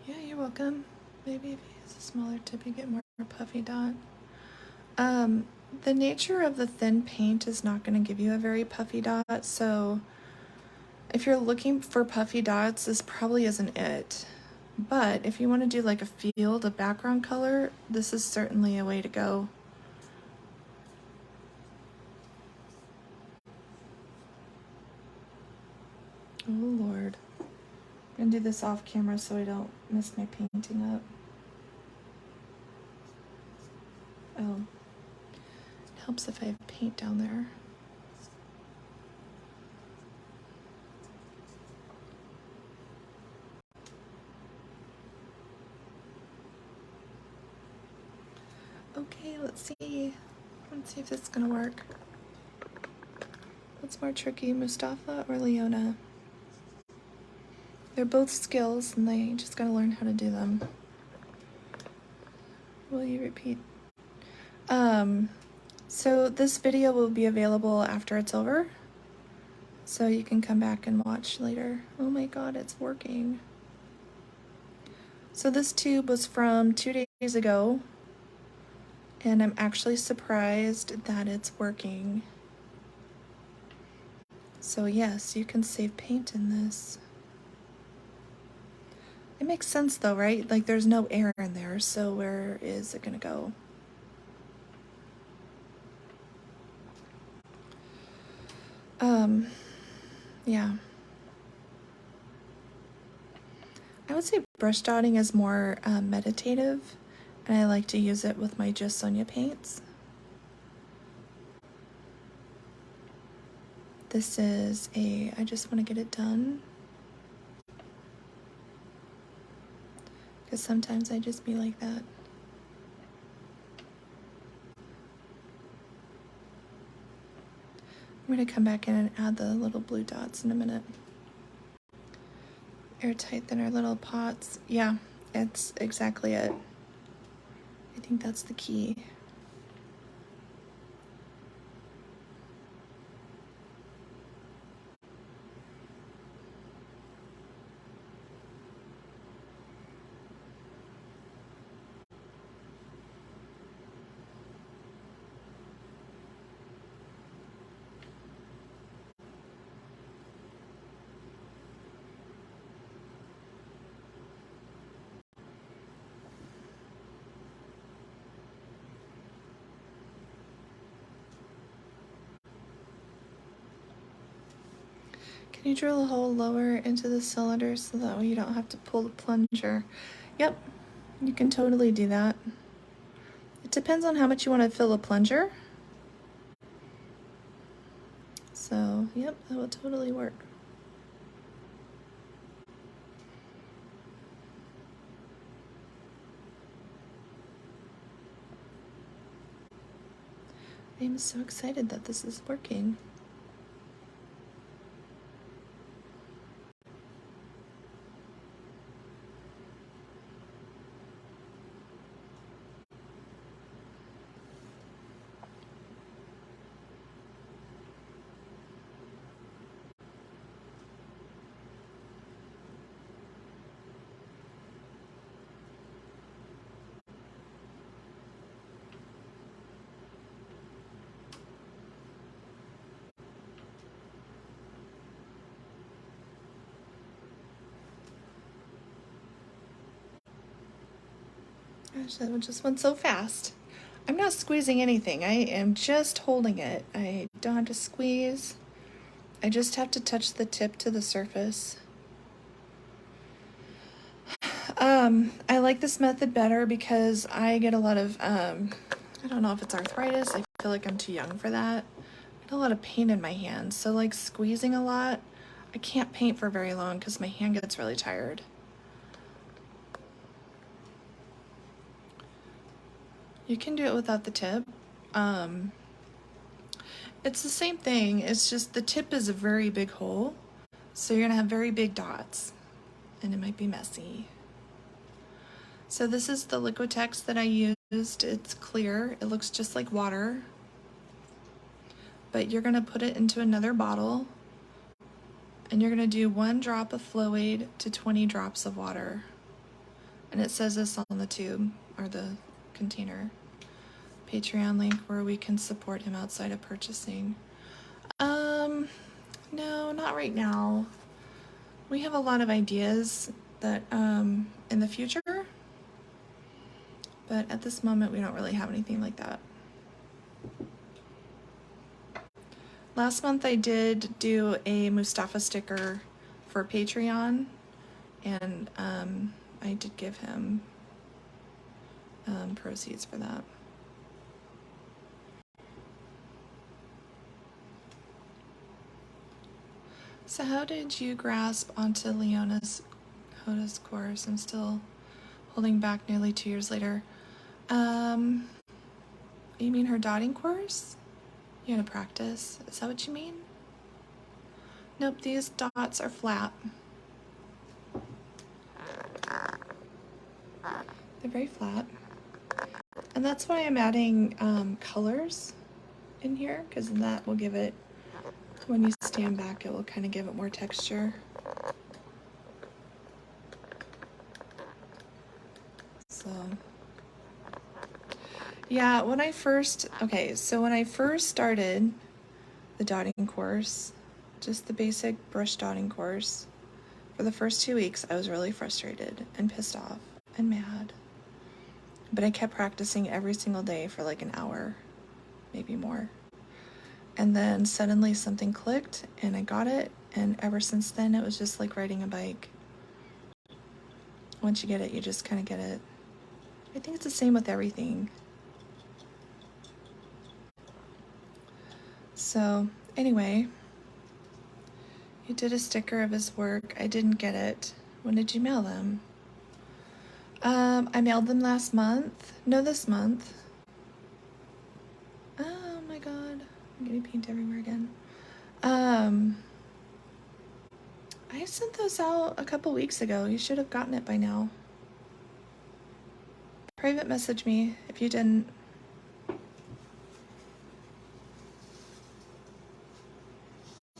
Yeah, you're welcome. Maybe if you use a smaller tip, you get more puffy dot. The nature of the thin paint is not going to give you a very puffy dot, so if you're looking for puffy dots, this probably isn't it. But if you want to do like a field, a background color, this is certainly a way to go. Oh Lord. I'm gonna do this off camera so I don't mess my painting up. Oh, it helps if I have paint down there. Okay, let's see. Let's see if this is gonna work. What's more tricky, Mustafa or Leona? They're both skills and they just gotta learn how to do them. Will you repeat? So this video will be available after it's over. So you can come back and watch later. Oh my God, it's working. So this tube was from 2 days ago. And I'm actually surprised that it's working. So yes, you can save paint in this. It makes sense though, right? Like there's no air in there, so where is it gonna go? Yeah. I would say brush dotting is more meditative, and I like to use it with my Just Sonia paints. This is I just want to get it done. Because sometimes I just be like that. I'm going to come back in and add the little blue dots in a minute. Airtight thinner little pots. Yeah, it's exactly it. I think that's the key. Can you drill a hole lower into the cylinder so that way you don't have to pull the plunger? Yep, you can totally do that. It depends on how much you want to fill a plunger. So, yep, that will totally work. I'm so excited that this is working. Gosh, that one just went so fast. I'm not squeezing anything. I am just holding it. I don't have to squeeze. I just have to touch the tip to the surface. I like this method better because I get a lot of, I don't know if it's arthritis. I feel like I'm too young for that. I get a lot of pain in my hands. So like squeezing a lot, I can't paint for very long because my hand gets really tired. You can do it without the tip. It's the same thing. It's just the tip is a very big hole. So you're gonna have very big dots and it might be messy. So this is the Liquitex that I used. It's clear. It looks just like water. But you're gonna put it into another bottle and you're gonna do 1 drop of fluid to 20 drops of water. And it says this on the tube or the container. Patreon link where we can support him outside of purchasing. No, not right now. We have a lot of ideas that in the future, but at this moment we don't really have anything like that. Last month I did do a Mustafa sticker for Patreon, and I did give him proceeds for that. So how did you grasp onto Leona's Hoda's course? I'm still holding back nearly 2 years later. You mean her dotting course? You had to practice. Is that what you mean? Nope, these dots are flat. They're very flat. And that's why I'm adding colors in here, because that will give it, when you stand back, it will kind of give it more texture. So, yeah, when I first started the dotting course, just the basic brush dotting course, for the first 2 weeks, I was really frustrated and pissed off and mad. But I kept practicing every single day for like an hour, maybe more. And then suddenly something clicked and I got it. And ever since then, it was just like riding a bike. once you get it, you just kind of get it. I think it's the same with everything. So anyway, he did a sticker of his work. I didn't get it. When did you mail them? I mailed them last month. No, this month. Oh my god. I'm getting paint everywhere again. I sent those out a couple weeks ago. You should have gotten it by now. Private message me if you didn't.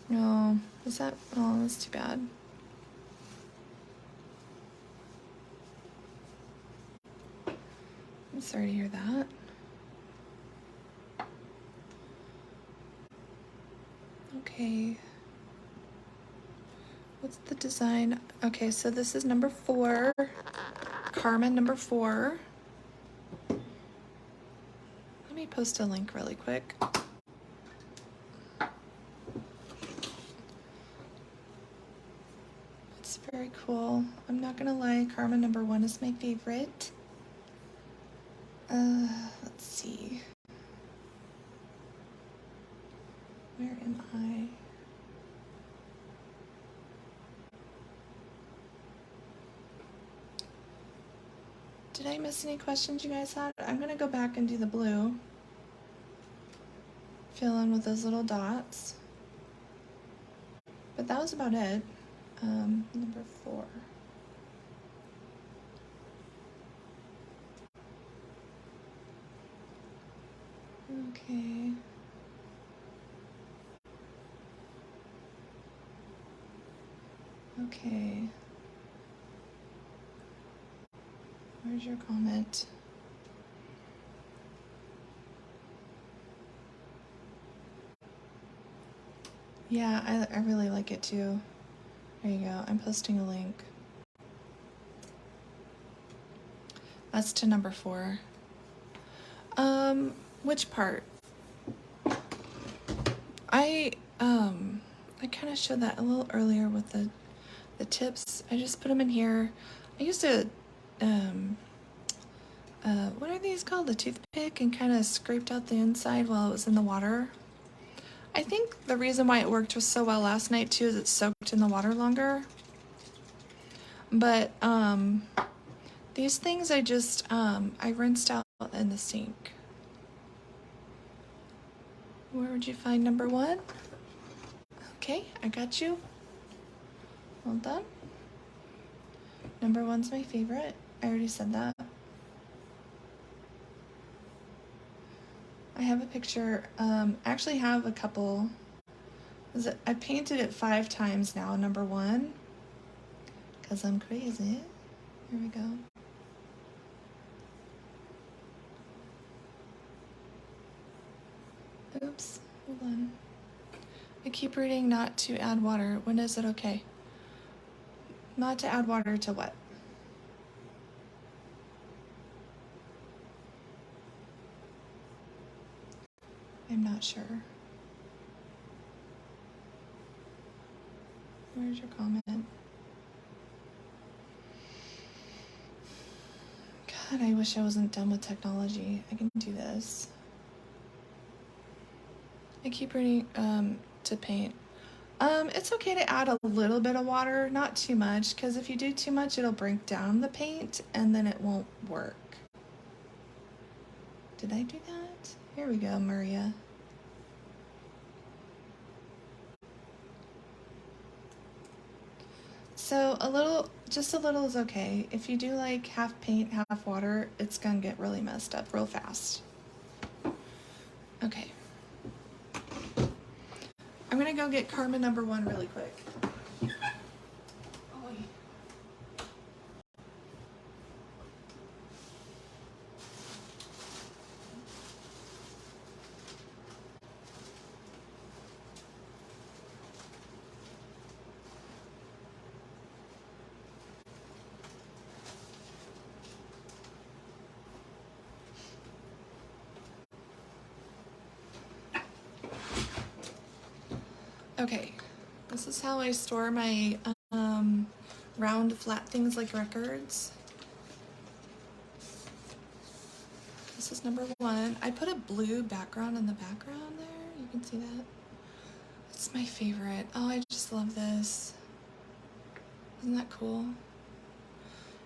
No, is that? Oh, that's too bad. I'm sorry to hear that. Okay. What's the design? Okay, so this is number 4. Carmen number 4. Let me post a link really quick. It's very cool. I'm not gonna lie, Carmen number 1 is my favorite. Let's see. Where am I? Did I miss any questions you guys had? I'm gonna go back and do the blue. Fill in with those little dots. But that was about it. Number 4. Okay. Okay. Where's your comment? Yeah, I really like it too. There you go. I'm posting a link. That's to number 4. Which part? I kind of showed that a little earlier with the tips. I just put them in here. I used to, what are these called? A toothpick, and kind of scraped out the inside while it was in the water. I think the reason why it worked so well last night too is it soaked in the water longer. But these things I just I rinsed out in the sink. Where would you find number 1? Okay, I got you. Well done. Number 1's my favorite. I already said that. I have a picture. I actually have a couple. I painted it 5 times now, number 1. Because I'm crazy. Here we go. Oops, hold on. I keep reading not to add water. When is it okay? Not to add water to what? I'm not sure. Where's your comment? God, I wish I wasn't done with technology. I can do this. I keep reading to paint. It's okay to add a little bit of water, not too much, because if you do too much, it'll break down the paint and then it won't work. Did I do that? Here we go, Maria. So just a little is okay. If you do like half paint, half water, it's gonna get really messed up real fast. Okay. I'm gonna go get Carmen number 1 really quick. Okay, this is how I store my round flat things like records. This is number 1. I put a blue background in the background there. You can see that. It's my favorite. Oh, I just love this. Isn't that cool?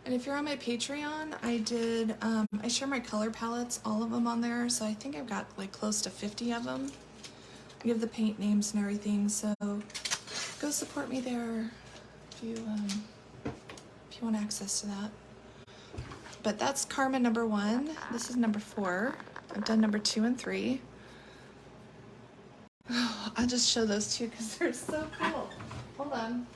And if you're on my Patreon, I share my color palettes, all of them on there. So I think I've got like close to 50 of them. I give the paint names and everything. So go support me there if you want access to that. But that's Karma number 1. This is number 4. I've done number 2 and 3. Oh, I'll just show those two because they're so cool. Hold on.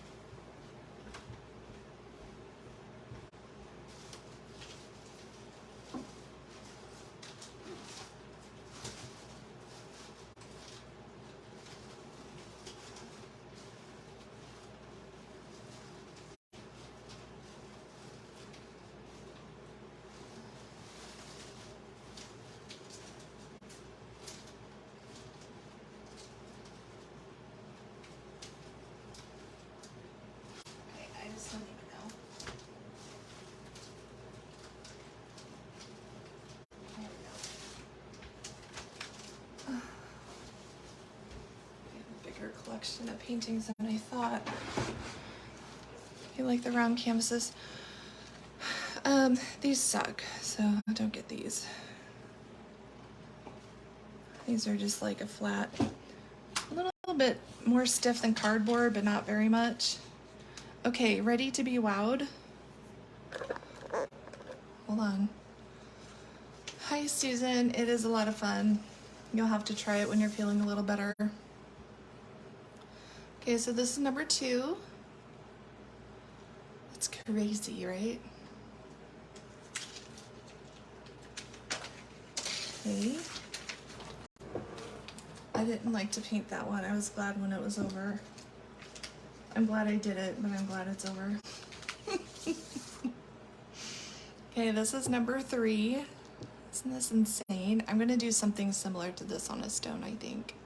Collection of paintings than I thought. You like the round canvases? These suck, so don't get these. These are just like a flat, a little bit more stiff than cardboard, but not very much. Okay, ready to be wowed? Hold on. Hi, Susan. It is a lot of fun. You'll have to try it when you're feeling a little better. Okay, so this is number 2. That's crazy, right? Okay. I didn't like to paint that one. I was glad when it was over. I'm glad I did it, but I'm glad it's over. Okay, this is number 3. Isn't this insane? I'm gonna do something similar to this on a stone, I think.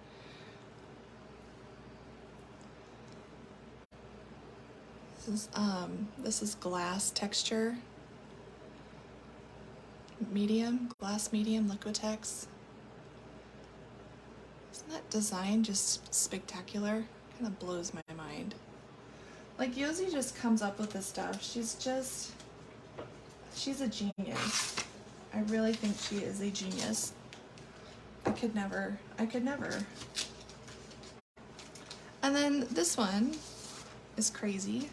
This is glass texture. Medium, glass medium, Liquitex. Isn't that design just spectacular? Kind of blows my mind. Like, Yosi just comes up with this stuff. She's a genius. I really think she is a genius. I could never. And then this one is crazy.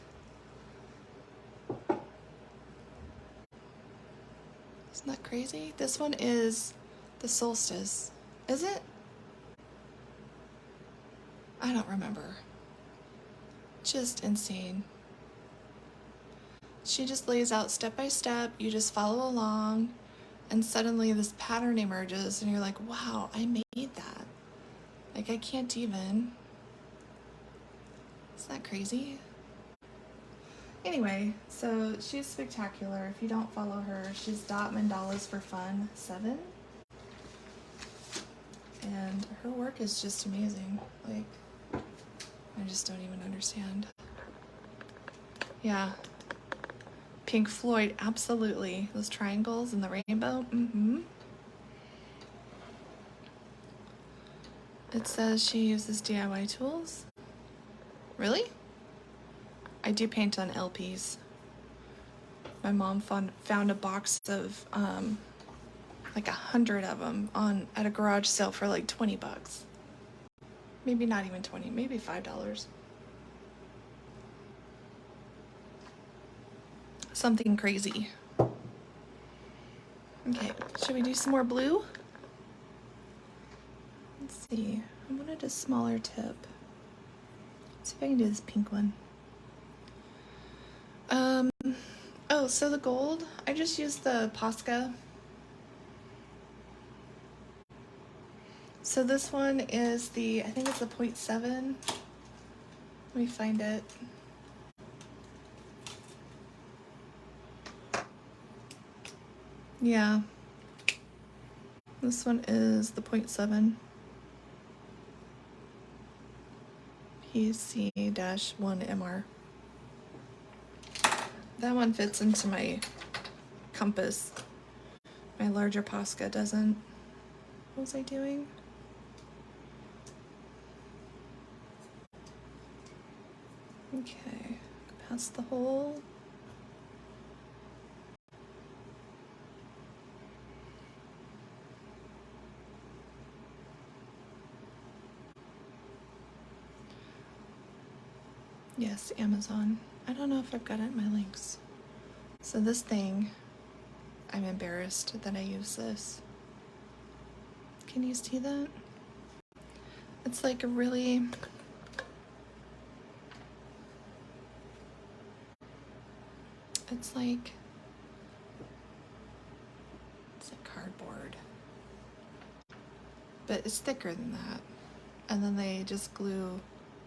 Isn't that crazy? This one is the solstice. Is it? I don't remember. Just insane. She just lays out step by step. You just follow along, and suddenly this pattern emerges, and you're like, wow, I made that. Like, I can't even. Isn't that crazy? Anyway, so she's spectacular. If you don't follow her, she's Mandalas for Fun 7. And her work is just amazing. Like, I just don't even understand. Yeah. Pink Floyd, absolutely. Those triangles and the rainbow, It says she uses DIY tools. Really? I do paint on LPs. My mom found a box of like 100 of them at a garage sale for like 20 bucks. Maybe not even 20, maybe $5. Something crazy. Okay, should we do some more blue? Let's see. I wanted a smaller tip. Let's see if I can do this pink one. Oh, so the gold, I just used the Posca. So this one is I think it's the 0.7. Let me find it. Yeah. This one is the 0.7. PC-1MR. That one fits into my compass. My larger Posca doesn't. What was I doing? Okay, past the hole. Yes, Amazon. I don't know if I've got it in my links. So this thing, I'm embarrassed that I use this. Can you see that? It's like a really... It's like cardboard. But it's thicker than that. And then they just glue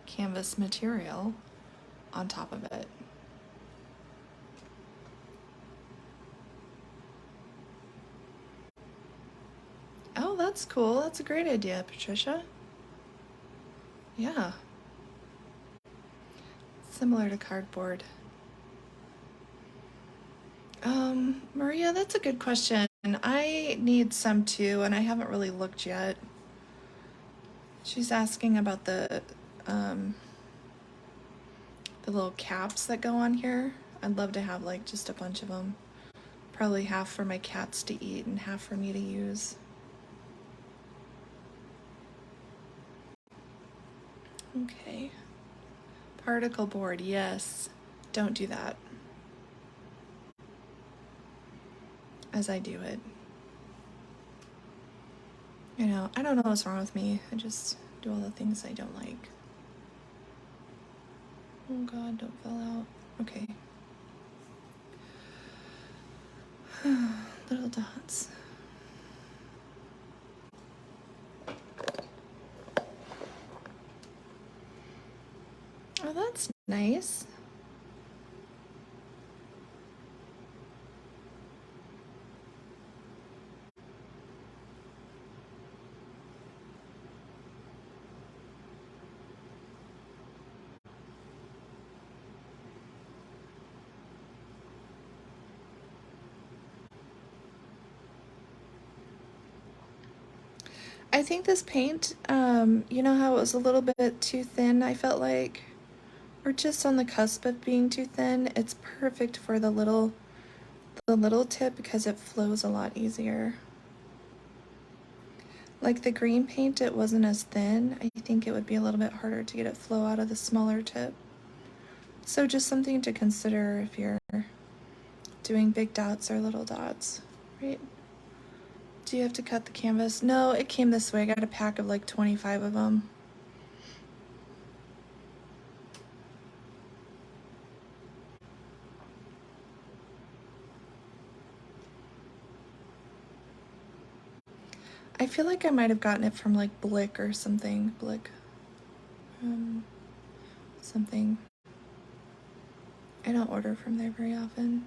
canvas material on top of it. Oh, that's cool. That's a great idea, Patricia. Yeah. Similar to cardboard. Maria, that's a good question. I need some too, and I haven't really looked yet. She's asking about the little caps that go on here. I'd love to have like just a bunch of them. Probably half for my cats to eat and half for me to use. Okay. Particle board, yes. Don't do that. As I do it. You know, I don't know what's wrong with me. I just do all the things I don't like. Oh God, don't fall out. Okay. Little dots. Oh, that's nice. I think this paint, you know how it was a little bit too thin, I felt like? Or just on the cusp of being too thin. It's perfect for the little tip because it flows a lot easier. Like the green paint, it wasn't as thin. I think it would be a little bit harder to get it flow out of the smaller tip. So just something to consider if you're doing big dots or little dots, right? Do you have to cut the canvas? No, it came this way. I got a pack of like 25 of them. I feel like I might have gotten it from like Blick or something. Blick. Something. I don't order from there very often.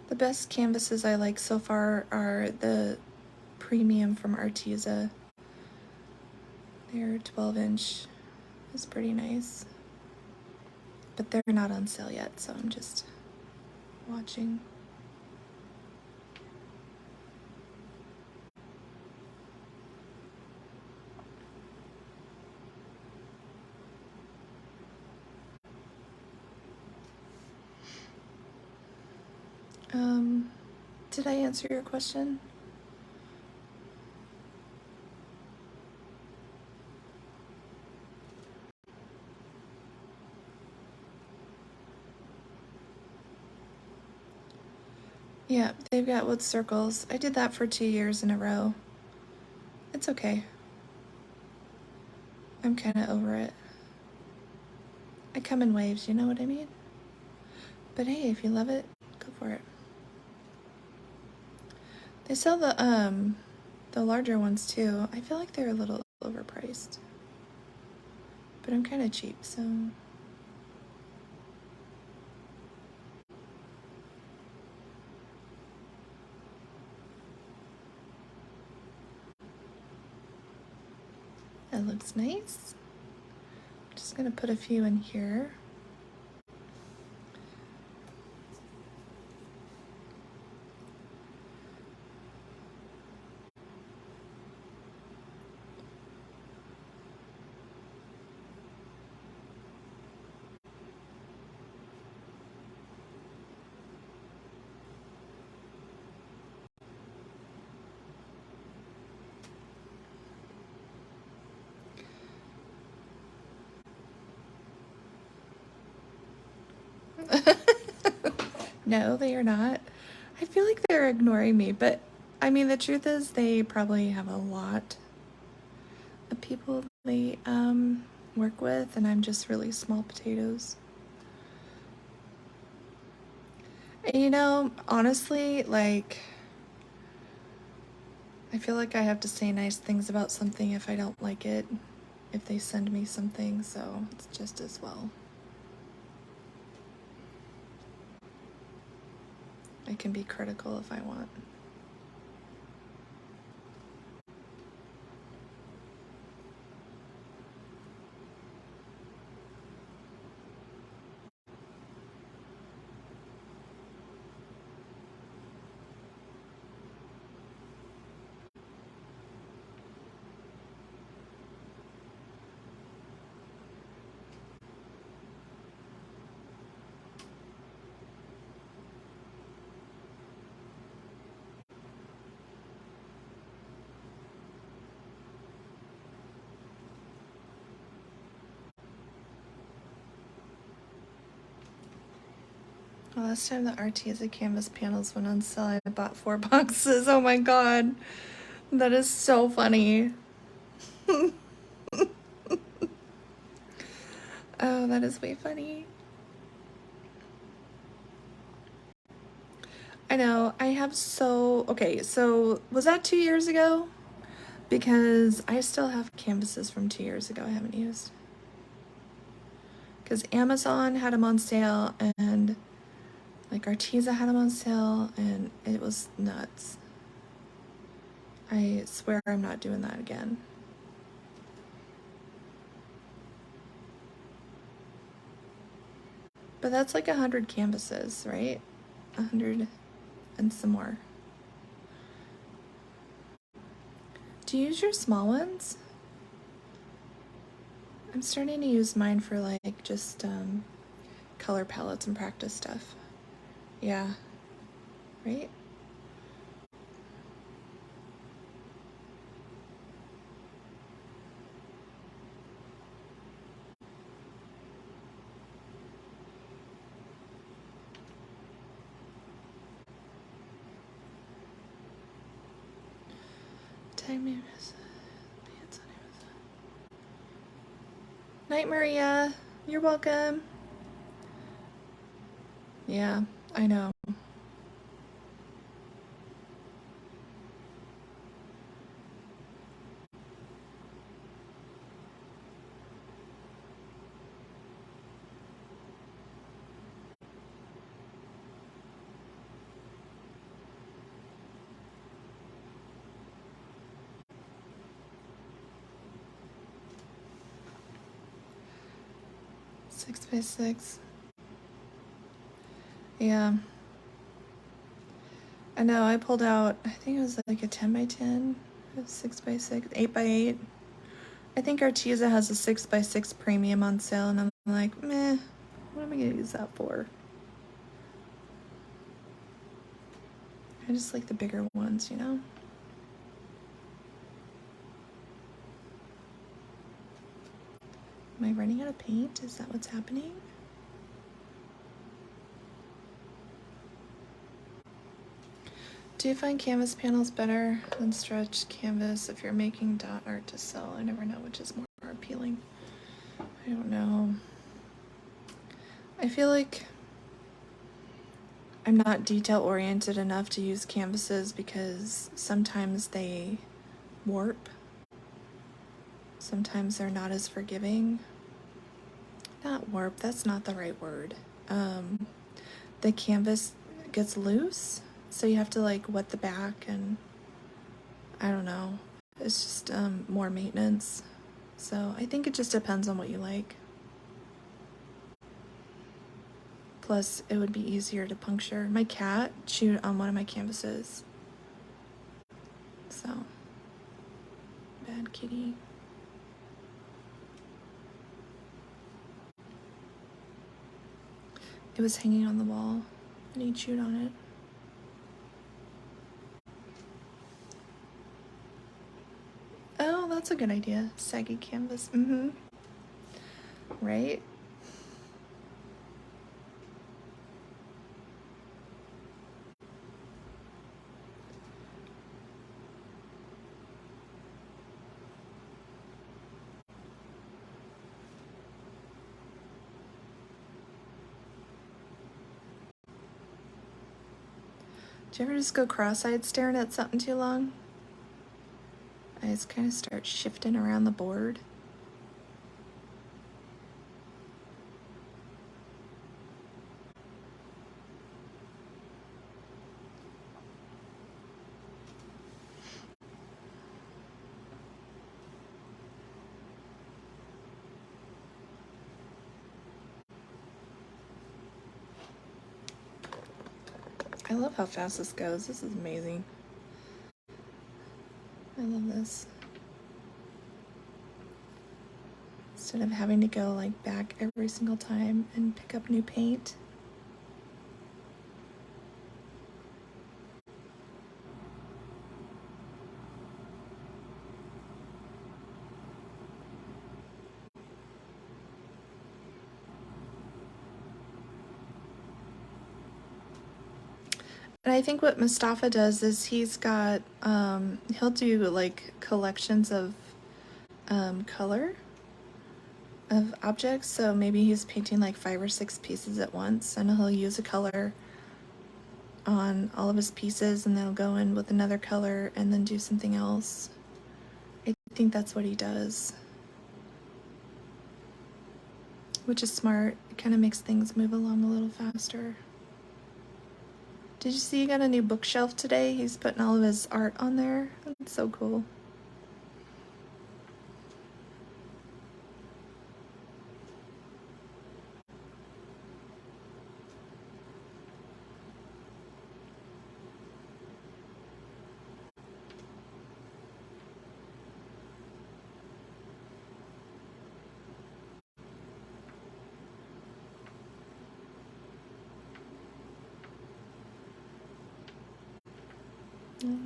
The best canvases I like so far are the premium from Arteza. Their 12-inch is pretty nice. But they're not on sale yet, so I'm just watching. Did I answer your question? Yeah, they've got wood circles. I did that for 2 years in a row. It's okay. I'm kind of over it. I come in waves, you know what I mean? But hey, if you love it, go for it. They sell the larger ones too. I feel like they're a little overpriced. But I'm kind of cheap, so... That looks nice. Just gonna put a few in here. No, they are not. I feel like they're ignoring me, but I mean, the truth is they probably have a lot of people they work with, and I'm just really small potatoes. And, you know, honestly, like, I feel like I have to say nice things about something if I don't like it, if they send me something, so it's just as well. I can be critical if I want. Well, last time the Arteza canvas panels went on sale, I bought 4 boxes. Oh my god. That is so funny. Oh, that is way funny. I know, I have okay, so was that 2 years ago? Because I still have canvases from 2 years ago I haven't used. Because Amazon had them on sale, and like Arteza had them on sale, and it was nuts. I swear I'm not doing that again. But that's like 100 canvases, right? 100 and some more. Do you use your small ones? I'm starting to use mine for like just color palettes and practice stuff. Yeah. Right? Time Night, Maria. You're welcome. Yeah, I know. Six by 6. Yeah. I know, I pulled out, I think it was like a 10 by 10, 6 by 6, 8 by 8. I think Arteza has a 6 by 6 premium on sale, and I'm like, meh, what am I gonna use that for? I just like the bigger ones, you know? Am I running out of paint? Is that what's happening? Do you find canvas panels better than stretched canvas if you're making dot art to sell? I never know which is more appealing. I don't know. I feel like I'm not detail oriented enough to use canvases because sometimes they warp. Sometimes they're not as forgiving. Not warp, that's not the right word. The canvas gets loose, so you have to like wet the back, and I don't know. It's just more maintenance. So I think it just depends on what you like. Plus, it would be easier to puncture. My cat chewed on one of my canvases. So, bad kitty. It was hanging on the wall, and he chewed on it. Oh, that's a good idea. Saggy canvas. Mm-hmm. Right? Do you ever just go cross-eyed staring at something too long? Eyes kind of start shifting around the board. I love how fast this goes. This is amazing. I love this. Instead of having to go like back every single time and pick up new paint. And I think what Mustafa does is he's got, he'll do like collections of color of objects. So maybe he's painting like 5 or 6 pieces at once, and he'll use a color on all of his pieces, and then he'll go in with another color and then do something else. I think that's what he does, which is smart. It kind of makes things move along a little faster. Did you see he got a new bookshelf today? He's putting all of his art on there. That's so cool.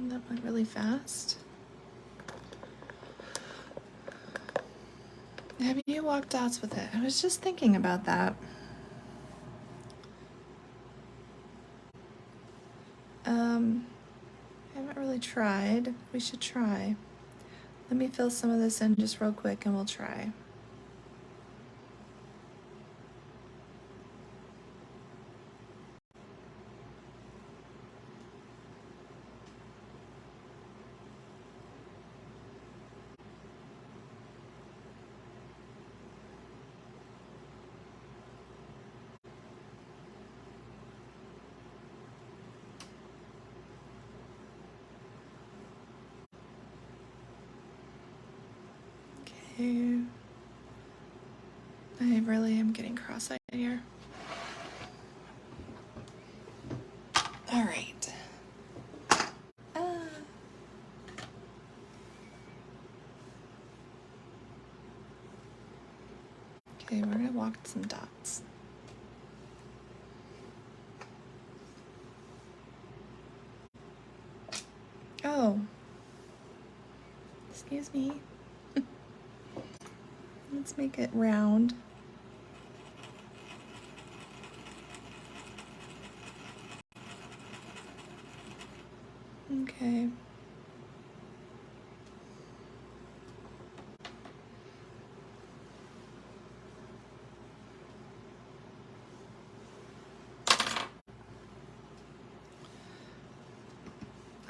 That went really fast. Have you walked dots with it? I was just thinking about that. I haven't really tried. We should try. Let me fill some of this in just real quick and we'll try. Okay. I really am getting cross-eyed here. All right. Okay, we're gonna walk some dots. Oh, excuse me. Let's make it round. Okay.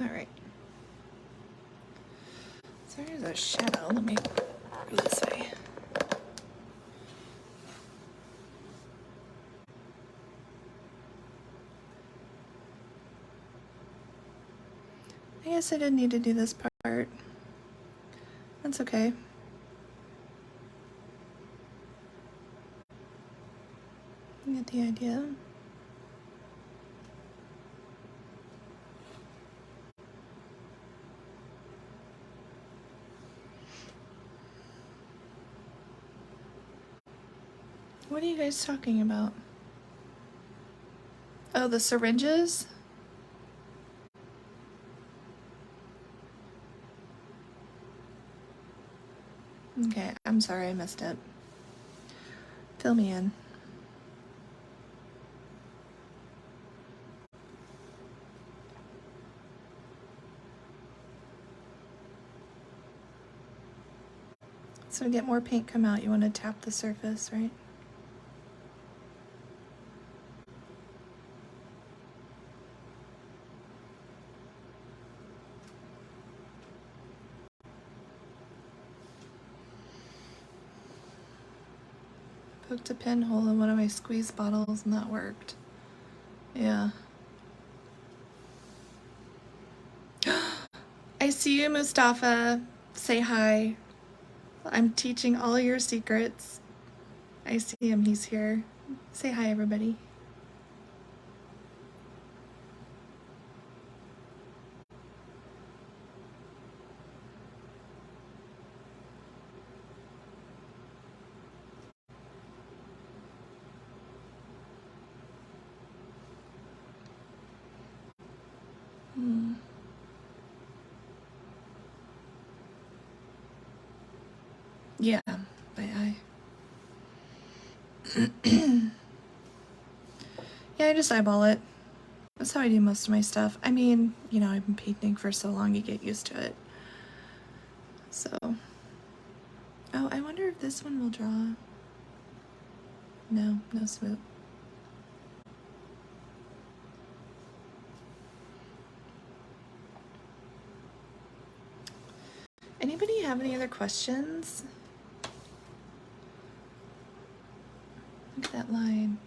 All right. So here's a shadow. Let me go this way. I guess I didn't need to do this part. That's okay. You get the idea. What are you guys talking about? Oh, the syringes? Okay, I'm sorry I missed it. Fill me in. So to get more paint come out, you want to tap the surface, right? Poked a pinhole in one of my squeeze bottles and that worked. Yeah. I see you, Mustafa. Say hi. I'm teaching all your secrets. I see him, he's here. Say hi, everybody. Yeah, by eye. Yeah, I just eyeball it. That's how I do most of my stuff. I mean, you know, I've been painting for so long, you get used to it. So. Oh, I wonder if this one will draw. No, no smooth. Anybody have any other questions? Look at that line.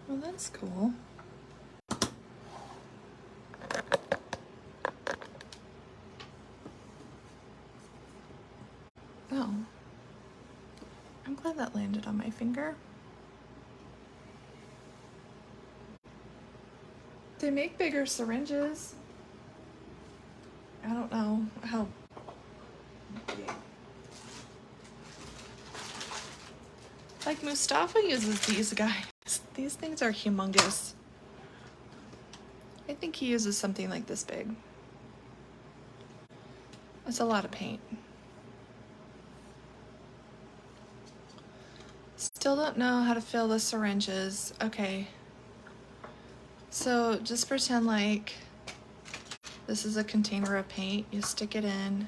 Well, that's cool. Oh. I'm glad that landed on my finger. They make bigger syringes. I don't know how big. Like Mustafa uses these guys. These things are humongous. I think he uses something like this big. That's a lot of paint. Still don't know how to fill the syringes. Okay. So just pretend like this is a container of paint. You stick it in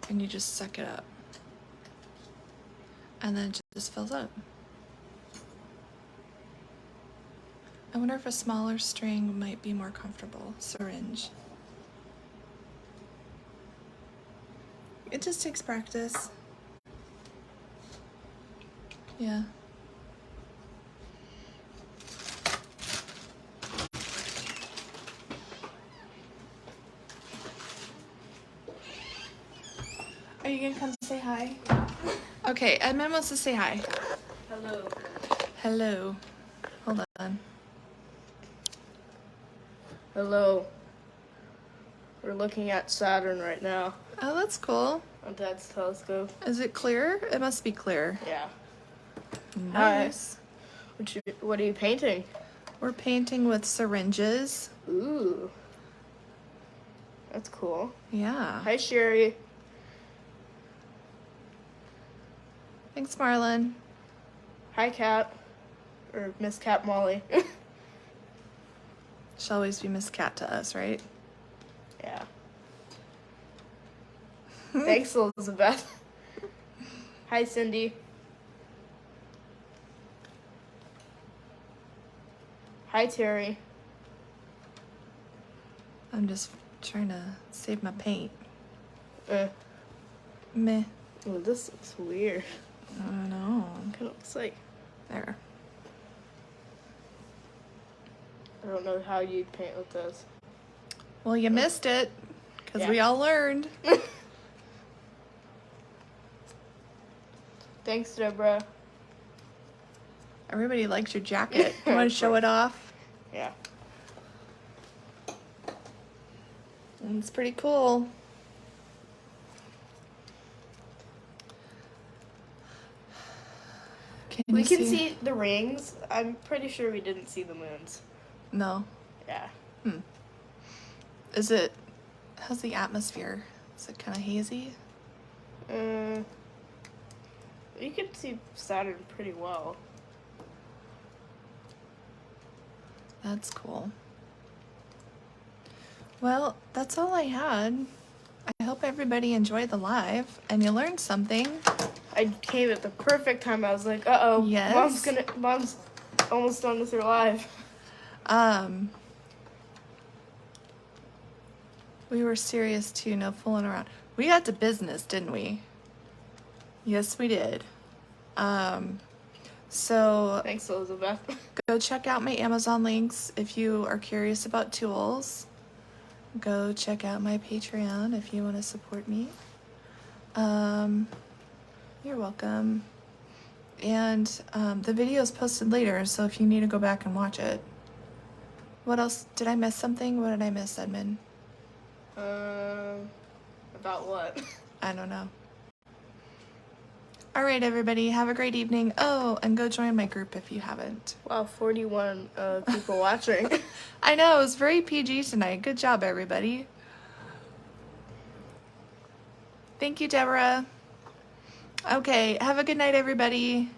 and you just suck it up. And then it just fills up. I wonder if a smaller string might be more comfortable. Syringe. It just takes practice. Yeah. Are you gonna come say hi? Okay, Edmund wants to say hi. Hello. Hello. Hold on. Hello. We're looking at Saturn right now Oh, that's cool. on Dad's telescope. Is it clear? It must be clear. Yeah. Nice. What are you painting? We're painting with syringes. Ooh. That's cool. Yeah. Hi, Sherry. Thanks, Marlon. Hi, Cat. Or Miss Cat Molly. She'll always be Miss Cat to us, right? Yeah. Thanks, Elizabeth. Hi, Cindy. Hi, Terry. I'm just trying to save my paint. Uh, Meh. oh, this looks weird. I know. Kind of looks like. There. I don't know how you'd paint with this. Well, you missed it, because Yeah. we all learned. Thanks, Deborah. Everybody likes your jacket. You want to show it off? Yeah. It's pretty cool. We you can see the rings. I'm pretty sure we didn't see the moons. No. Yeah. Is it... How's the atmosphere? Is it kind of hazy? You can see Saturn pretty well. That's cool. Well, that's all I had. I hope everybody enjoyed the live and you learned something. I came at the perfect time. I was like, uh-oh. Yes. Mom's almost done with her live. We were serious too, no fooling around. We got to business, didn't we? Yes, we did. So Thanks, Elizabeth. go check out my Amazon links if you are curious about tools. Go check out my Patreon if you want to support me. You're welcome. And the video is posted later, so if you need to go back and watch it. What else? Did I miss something? What did I miss, Edmund? About what? I don't know. All right, everybody. Have a great evening. Oh, and go join my group if you haven't. Wow, 41 people watching. I know. It was very PG tonight. Good job, everybody. Thank you, Deborah. Okay. Have a good night, everybody.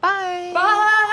Bye. Bye!